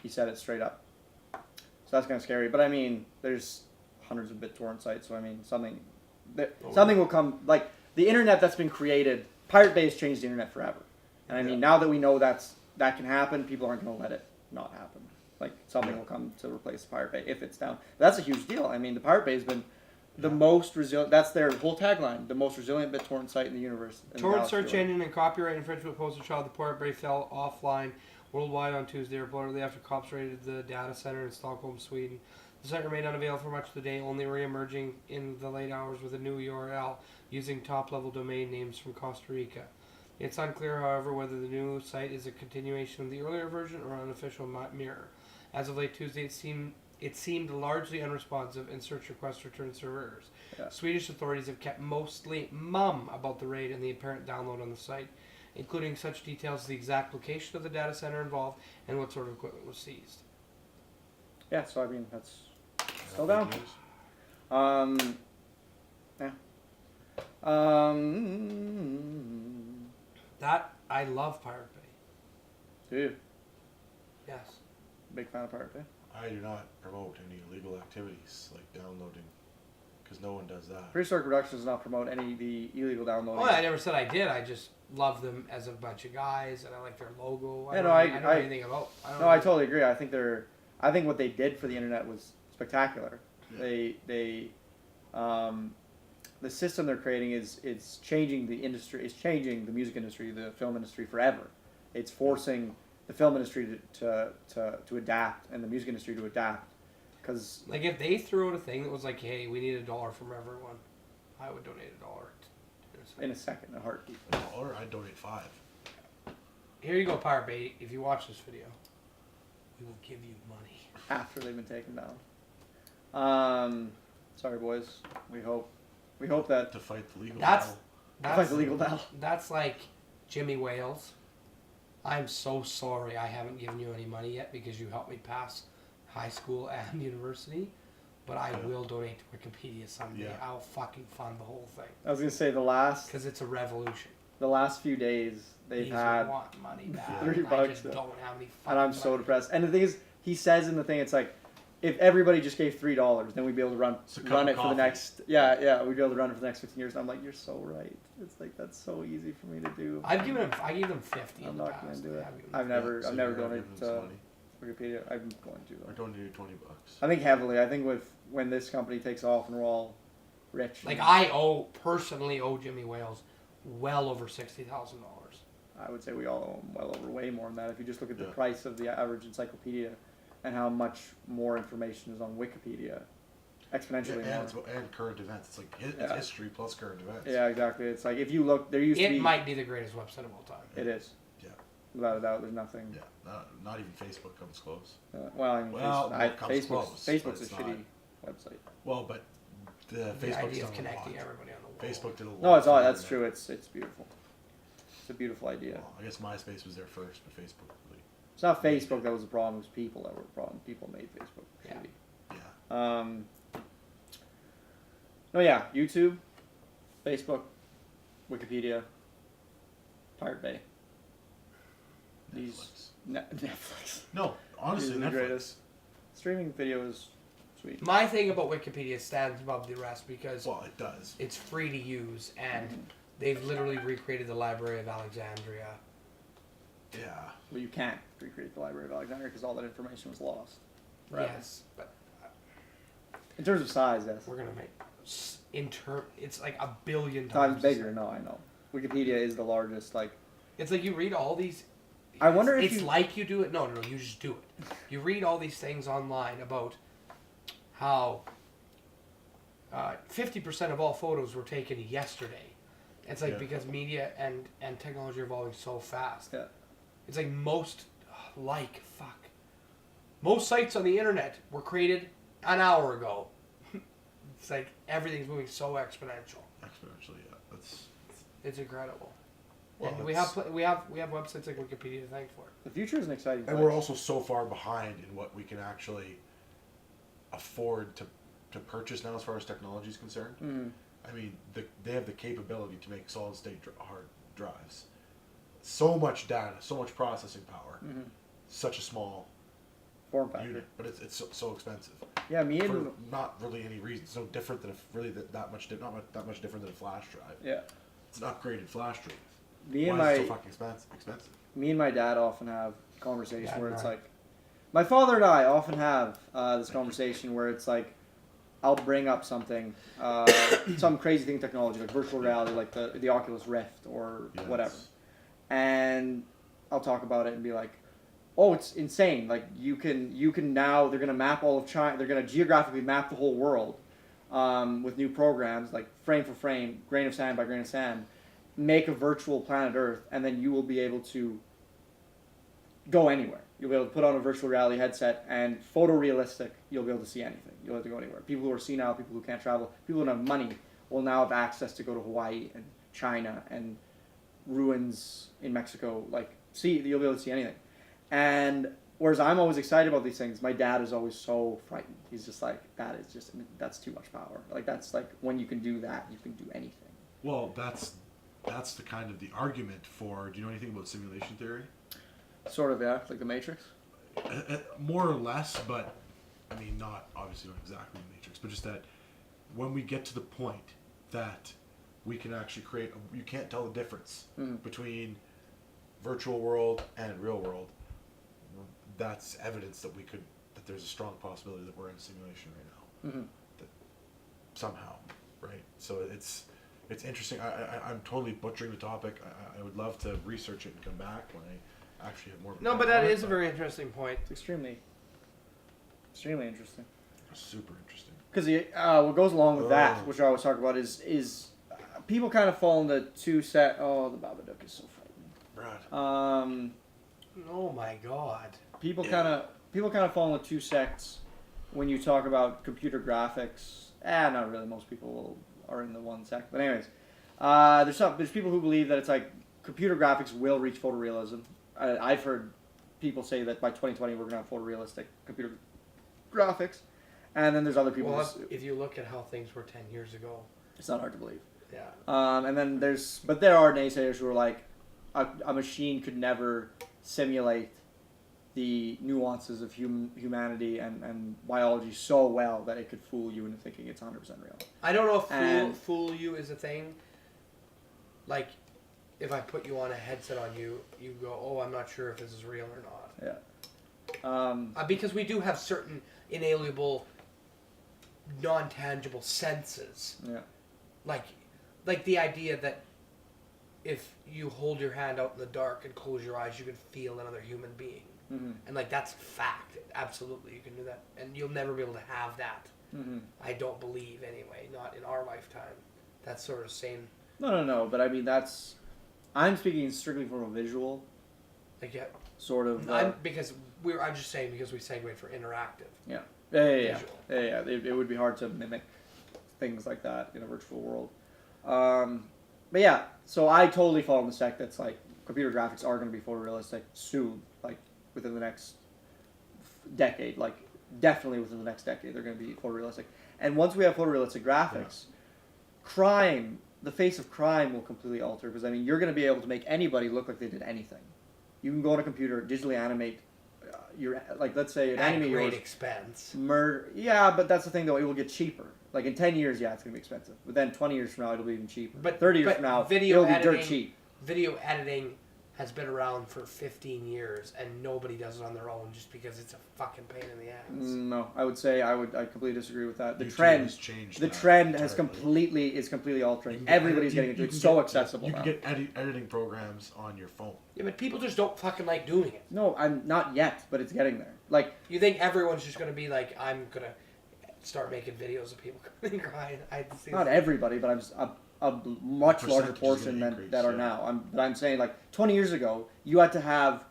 He said it straight up. So that's kind of scary. But I mean, there's hundreds of BitTorrent sites, so I mean, something will come. Like, the internet that's been created, Pirate Bay has changed the internet forever. And I mean, now that we know that can happen, people aren't going to let it not happen. Like, something will come to replace Pirate Bay if it's down. That's a huge deal. I mean, the Pirate Bay has been the most resilient. That's their whole tagline: the most resilient BitTorrent site in the universe. Torrent search engine and copyright infringement poster child. The Pirate Bay fell offline worldwide on Tuesday, reportedly after cops raided the data center in Stockholm, Sweden. The site remained unavailable for much of the day, only re-emerging in the late hours with a new URL using top-level domain names from Costa Rica. It's unclear, however, whether the new site is a continuation of the earlier version or an unofficial mirror. As of late Tuesday, it seemed largely unresponsive, and search requests returned server errors. Yeah. Swedish authorities have kept mostly mum about the raid and the apparent download on the site, including such details as the exact location of the data center involved and what sort of equipment was seized. Yeah, so I mean, that's still Big down. news. Yeah. That, I love Pirate Bay. Do you? Yes. Big fan of Pirate Bay. I do not promote any illegal activities like downloading, because no one does that. Prehistoric Productions does not promote any of the illegal downloading. Oh, I never said I did. I just love them as a bunch of guys, and I like their logo. Yeah, I don't know anything about. I totally agree. I think what they did for the internet was spectacular. Yeah. The system they're creating is changing the industry. It's changing the music industry, the film industry forever. It's forcing the film industry to adapt and the music industry to adapt. Because Like, if they threw out a thing that was like, hey, we need $1 from everyone, I would donate $1. in a second, a heartbeat. Or I'd donate 5. Here you go, Pirate Bay. If you watch this video, we will give you money. After they've been taken down. Sorry, boys. We hope that To fight the legal That's battle. fight the legal battle. That's like Jimmy Wales. I'm so sorry I haven't given you any money yet because you helped me pass high school and university, but I will donate to Wikipedia someday. Yeah. I'll fucking fund the whole thing I was gonna say the last because it's a revolution. few days they've These had, want money back. $3 I just though. don't have any. and I'm fucking so money. depressed. And the thing is, he says in the thing, it's like, if everybody just gave $3, then we'd be able to run it for the coffee. next we'd be able to run it for the next 15 years. And I'm like, you're so right. It's like that's so easy for me to do. I gave them 50. I'm in the not past. gonna do it. I I've never So donated you're giving to some money. Wikipedia. I'm going to. I donated $20. I think heavily. I think when this company takes off and we're all rich. Like I personally owe Jimmy Wales well over $60,000. I would say we all owe them well over way more than that. If you just look at the Yeah. price of the average encyclopedia and how much more information is on Wikipedia, exponentially more. And current events. It's like it's history plus current events. Yeah, exactly. It's like if you look, there used to be. It might be the greatest website of all time. It is. Yeah. Without a doubt, there's nothing. Yeah. Not even Facebook comes close. Well, I mean, It comes close, Facebook's but a it's shitty website. Well, but the The Facebook idea of did a connecting lot. everybody on the world. Facebook did a lot. No, it's all. for That's the true. internet. It's beautiful. It's a beautiful idea. Well, I guess MySpace was there first, but Facebook really. It's not Facebook that was the problem. It was people that were the problem. People made Facebook Yeah. shitty. Yeah. No, yeah. YouTube, Facebook, Wikipedia, Pirate Bay. These Netflix. No, honestly, These are the Netflix. greatest. Streaming video is sweet. My thing about Wikipedia stands above the rest because Well, it does. it's free to use and they've literally recreated the Library of Alexandria. Yeah. Well, you can't recreate the Library of Alexandria because all that information was lost. Forever. Yes, but In terms of size, yes. we're gonna make it's like 1 billion Times times bigger. No, I know. Wikipedia is the largest. Like, It's like you read all these. I wonder if it's you- like you do it. No, you just do it. You read all these things online about how 50% of all photos were taken yesterday. It's like Yeah. because media and technology are evolving so fast. Yeah. It's like most sites on the internet were created an hour ago. It's like everything's moving so exponential. Exponentially, yeah. That's. It's incredible. Well, and we it's- have websites like Wikipedia to thank for it. the future is an exciting And place. we're also so far behind in what we can actually afford to purchase now as far as technology is concerned. Mhm. I mean, they have the capability to make solid state hard drives. So much data, so much processing power, Mhm. such a small Form factor. unit, but it's so expensive Yeah, me for and not really any reason. It's no different than that much different than a flash drive. yeah, It's an upgraded flash drive. me and Why is it my so fucking expensive? me and my dad often have conversations Yeah, where it's right. like, my father and I often have this conversation where it's like, I'll bring up something, some crazy thing technology like virtual reality, like the Oculus Rift or Yes. whatever, and I'll talk about it and be like, oh, it's insane. Like you can now, they're gonna map all of China. They're gonna geographically map the whole world with new programs like frame for frame, grain of sand by grain of sand. Make a virtual planet Earth, and then you will be able to go anywhere. You'll be able to put on a virtual reality headset and photorealistic. You'll be able to see anything. You'll have to go anywhere. People who are senile, people who can't travel, people who don't have money will now have access to go to Hawaii and China and ruins in Mexico. Like, you'll be able to see anything. And whereas I'm always excited about these things, my dad is always so frightened. He's just like, that's too much power. Like, that's like, when you can do that, you can do anything. Well, that's the kind of the argument for. Do you know anything about simulation theory? Sort of, yeah, like the Matrix. More or less, but I mean, not obviously not exactly the Matrix, but just that when we get to the point that we can actually create, you can't tell the difference between virtual world and real world. That's evidence that that there's a strong possibility that we're in a simulation right now. That somehow, right? So it's interesting. I'm totally butchering the topic. I would love to research it and come back when I actually have more. No, but that is a very interesting point. It's extremely interesting. Super interesting. Because what goes along with that, which I always talk about, is people kind of fall into two set. Oh, the Babadook is so frightening. Brad. Oh my God. People kind of fall into two sects when you talk about computer graphics. Not really. Most people are in the one sect. But anyways, there's people who believe that it's like computer graphics will reach photorealism. I've heard people say that by 2020 we're gonna have photorealistic computer graphics, and then there's other people. Well, if you look at how things were 10 years ago. It's not hard to believe. Yeah. And then there are naysayers who are like, a machine could never simulate the nuances of humanity and biology so well that it could fool you into thinking it's 100% real. I don't know if And- fool you is a thing. Like, if I put you on a headset on you, you go, oh, I'm not sure if this is real or not. Yeah. Because we do have certain inalienable, non-tangible senses. Yeah. Like the idea that if you hold your hand out in the dark and close your eyes, you can feel another human being. Mm-hmm. And like that's fact. Absolutely, you can do that, and you'll never be able to have that. Mm-hmm. I don't believe anyway, not in our lifetime. That's sort of same. No. But I mean, I'm speaking strictly from a visual Like yeah, sort of. I'm just saying because we segued for interactive. Yeah. Visual. It would be hard to mimic things like that in a virtual world. But yeah, so I totally fall in the sect that's like computer graphics are going to be photorealistic soon, like within the next decade, like definitely within the next decade they're going to be photorealistic. And once we have photorealistic graphics, crime, the face of crime will completely alter because I mean you're going to be able to make anybody look like they did anything. You can go on a computer, digitally animate your like let's say an At enemy great yours expense. murder. Yeah, but that's the thing though, it will get cheaper. Like in 10 years, yeah, it's going to be expensive. But then 20 years from now, it'll be even cheaper. But 30 years but from now, video it'll be dirt editing- cheap. Video editing has been around for 15 years, and nobody does it on their own just because it's a fucking pain in the ass. No, I completely disagree with that. The YouTube trend has changed the that trend has entirely. is completely You altering. can get Everybody's edit- getting into you it. It's can so get- accessible You now. can get editing programs on your phone. Yeah, but people just don't fucking like doing it. No, I'm not yet, but it's getting there. Like You think everyone's just going to be like, I'm going to start making videos of people crying? I see not everybody, but I'm just a much larger Percentage is portion gonna than increase, that are yeah. now. But I'm saying like 20 years ago, you had to have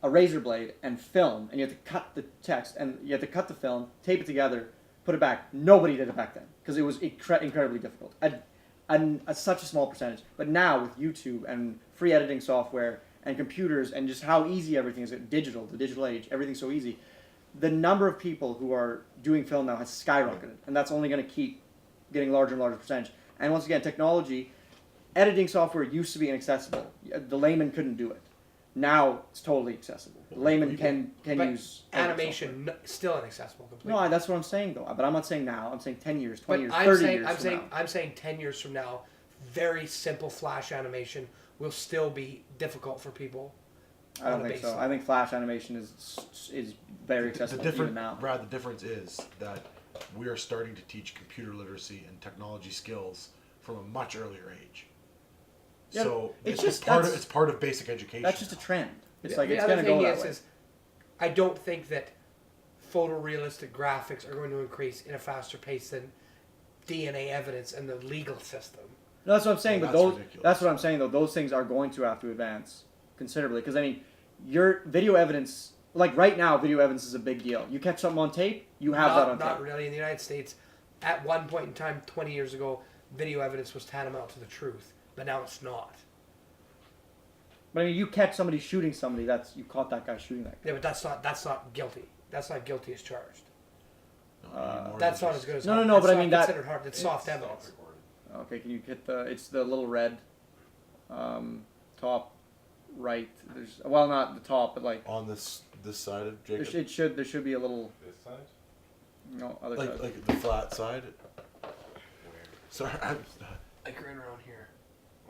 a razor blade and film, and you had to cut the text, and you had to cut the film, tape it together, put it back. Nobody did it back then because it was incredibly difficult. Such a small percentage. But now with YouTube and free editing software and computers and just how easy everything is, the digital age, everything's so easy. The number of people who are doing film now has skyrocketed, and that's only going to keep getting larger and larger percentage. And once again, technology, editing software used to be inaccessible. The layman couldn't do it. Now it's totally accessible. The layman can But use editing animation still inaccessible completely. software. No, that's what I'm saying though. But I'm not saying now. I'm saying 10 years, 20 But years, 30 years I'm from saying, now. I'm saying 10 years from now, very simple Flash animation will still be difficult for people. I don't on a think so. baseline. I think Flash animation is very accessible even now. Brad, the difference is that we are starting to teach computer literacy and technology skills from a much earlier age. Yeah, So it's it's just- part of that's- it's part of basic education. That's just a trend. It's The- like the it's other going to go thing that way. is I don't think that photorealistic graphics are going to increase in a faster pace than DNA evidence and the legal system. No, that's what I'm saying. Well, but that's those, ridiculous. that's what I'm saying though. Those things are going to have to advance considerably because I mean, your video evidence, like right now, video evidence is a big deal. You catch something on tape, you have that on Not tape. really. In the United States, at one point in time, 20 years ago, video evidence was tantamount to the truth, but now it's not. But I mean, you catch somebody shooting somebody. You caught that guy shooting that guy. Yeah, but that's not guilty. That's not guilty as charged. No, you need more That's than not just- as good as No, hard. no, That's but I not mean that- considered hard. It's soft evidence. Okay, can you hit it's the little red, top, right? There's not the top, but like on this side of there Jacob, there should be a little This side? no other side. like the flat side. Sorry, Like right around here.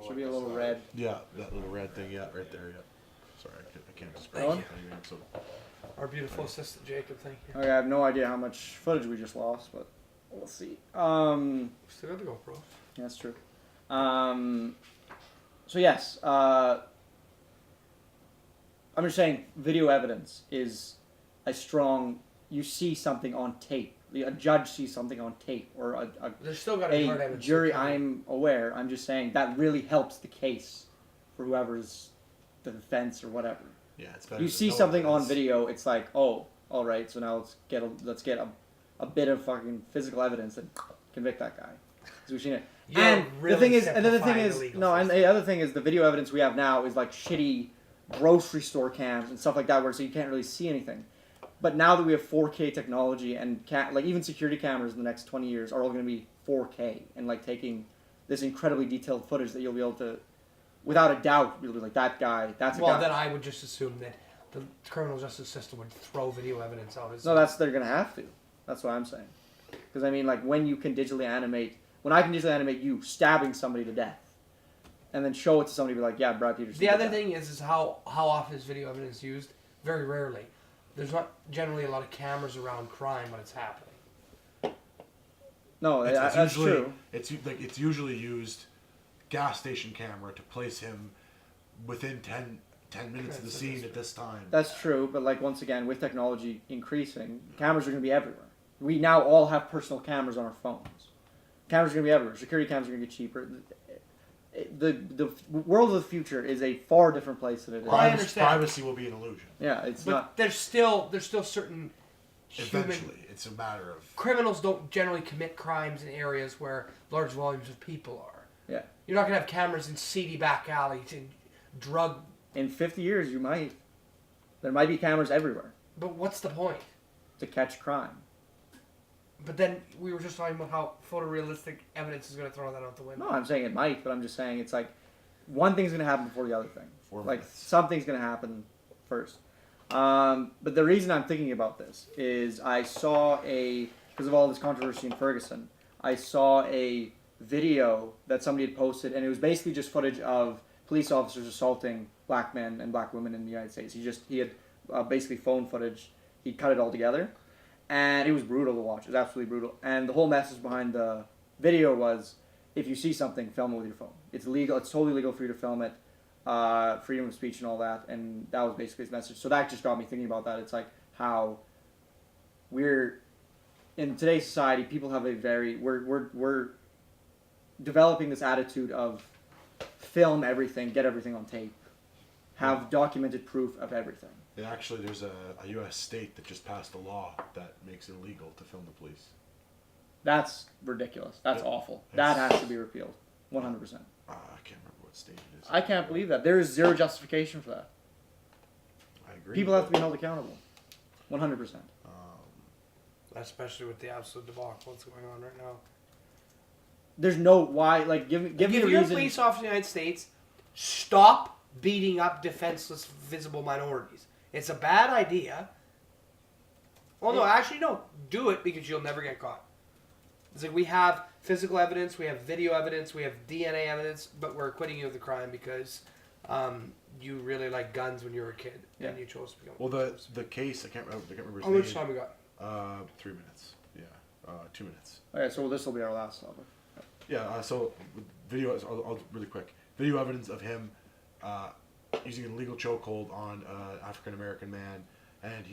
Should be a little red. yeah, that little red thing, yeah, right there, yeah. Sorry, I can't describe Thank it. So Our beautiful assistant Jacob, thank you. Okay, I have no idea how much footage we just lost, but we'll see. Still got the GoPro. That's true. So yes, I'm just saying video evidence is a strong. You see something on tape. A judge sees something on tape, or There's still got to be hard a evidence. jury. to come. I'm aware. I'm just saying that really helps the case for whoever's the defense or whatever. yeah, it's better. You to see know something on this. video, it's like, oh, all right. So now let's get a bit of fucking physical evidence and convict that guy. 'Cause we've seen it. You're And really the thing is, and then the thing simplifying is, the legal no, and system. the other thing is, the video evidence we have now is like shitty grocery store cams and stuff like that, where so you can't really see anything. But now that we have 4K technology and like even security cameras in the next 20 years are all going to be 4K and like taking this incredibly detailed footage that you'll be able to, without a doubt, you'll be like that guy. That's a Well, guy. then I would just assume that the criminal justice system would throw video evidence out. No, they're gonna have to. That's what I'm saying. Because I mean, like when I can digitally animate you stabbing somebody to death, and then show it to somebody, be like, yeah, Brad Peterson. The other thing is how often is video evidence used? Very rarely. There's not generally a lot of cameras around crime when it's happening. No, that's usually, true. It's usually used gas station camera to place him within 10 minutes of the scene at this time. That's true, but like once again, with technology increasing, cameras are going to be everywhere. We now all have personal cameras on our phones. Cameras are going to be everywhere. Security cameras are going to get cheaper. The world of the future is a far different place than it is. I understand. Privacy will be an illusion. Yeah, it's but not. There's still certain Eventually, it's a matter of criminals don't generally commit crimes in areas where large volumes of people are. Yeah. You're not gonna have cameras in seedy back alleys and drug. In 50 years, you might. There might be cameras everywhere But what's the point? to catch crime. But then we were just talking about how photorealistic evidence is going to throw that out the window. No, I'm saying it might, but I'm just saying it's like one thing's going to happen before the other thing. 4 Like minutes. something's going to happen first. But the reason I'm thinking about this is I saw because of all this controversy in Ferguson, I saw a video that somebody had posted, and it was basically just footage of police officers assaulting black men and black women in the United States. He had basically phone footage. He cut it all together. And it was brutal to watch. It was absolutely brutal. And the whole message behind the video was, if you see something, film it with your phone. It's legal. It's totally legal for you to film it. Freedom of speech and all that. And that was basically his message. So that just got me thinking about that. It's like how we're in today's society. People have we're developing this attitude of film everything, get everything on tape, have documented proof of everything. Actually, there's a U.S. state that just passed a law that makes it illegal to film the police. That's ridiculous. That's awful. That has to be repealed. 100%. I can't remember what state it is. I can't believe that. There is zero justification for that. I agree. People have to be held accountable. 100%. Especially with the absolute debacle that's going on right now. There's no why. Like, give me a If you're a reason. police officer in the United States, stop beating up defenseless, visible minorities. It's a bad idea. Well, no, actually, no. Do it because you'll never get caught. It's like we have physical evidence, we have video evidence, we have DNA evidence, but we're acquitting you of the crime because you really like guns when you were a kid and you chose to become. Well, the case I can't remember. How much time we got? 3 minutes. Yeah, 2 minutes. Okay, so this will be our last topic. Yeah. So video. I'll really quick. Video evidence of him using an illegal chokehold on an African American man, and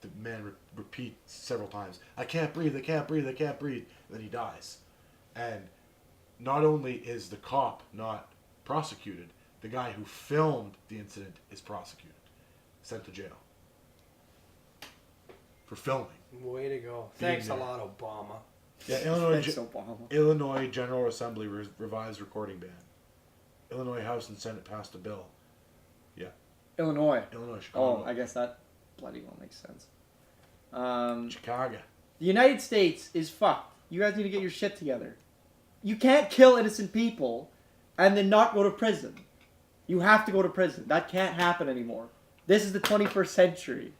the man repeats several times, "I can't breathe. I can't breathe. I can't breathe." And then he dies. And not only is the cop not prosecuted, the guy who filmed the incident is prosecuted, sent to jail for filming. Way to go! Being Thanks a there. lot, Obama. Yeah, Thanks, Obama. Illinois General Assembly revised recording ban. Illinois House and Senate passed a bill. Yeah. Illinois. Chicago. Oh, I guess that bloody well makes sense. Chicago. The United States is fucked. You guys need to get your shit together. You can't kill innocent people and then not go to prison. You have to go to prison. That can't happen anymore. This is the 21st century.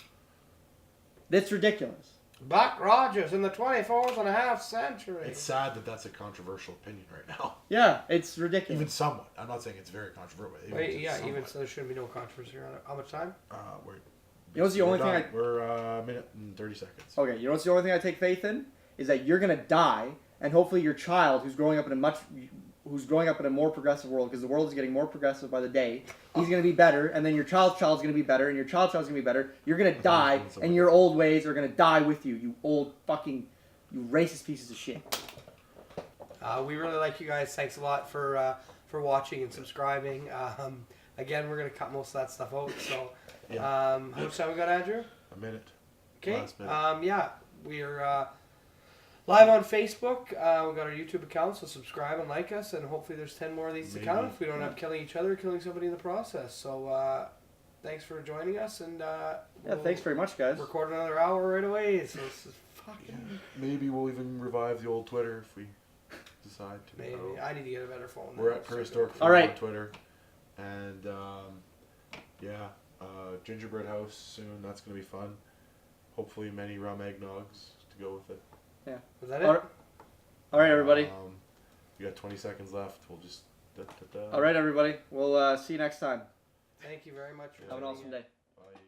That's ridiculous. Buck Rogers in the 24th and a half century. It's sad that that's a controversial opinion right now. Yeah, it's ridiculous. Even somewhat. I'm not saying it's very controversial. Even so, there shouldn't be no controversy around it. How much time? You know what's the only thing We're a minute and 30 seconds. Okay, you know what's the only thing I take faith in? Is that you're gonna die, and hopefully your child, who's growing up in a more progressive world, because the world is getting more progressive by the day, he's gonna be better, and then your child's gonna be better, and your child's gonna be better. You're gonna die, and your old ways are gonna die with you. You old fucking, you racist pieces of shit. We really like you guys. Thanks a lot for watching and subscribing. Again, we're gonna cut most of that stuff out. So, how much time we got, Andrew? A minute. Okay. Last minute. Yeah, we're live on Facebook. We've got our YouTube account, so subscribe and like us, and hopefully there's 10 more of these to come if we don't have killing each other, killing somebody in the process. So, thanks for joining us, and Thanks very much, guys. Record another hour right away. So this is fucking. Yeah. Maybe we'll even revive the old Twitter if we decide to. Maybe I need to get a better phone. We're at Prehistoric All right. on Twitter, and gingerbread house soon. That's gonna be fun. Hopefully, many rum eggnogs to go with it. Yeah. Was that it? All right, everybody. We got 20 seconds left. We'll just. All right, everybody. We'll see you next time. Thank you very much. For Have an joining awesome in. day. Bye.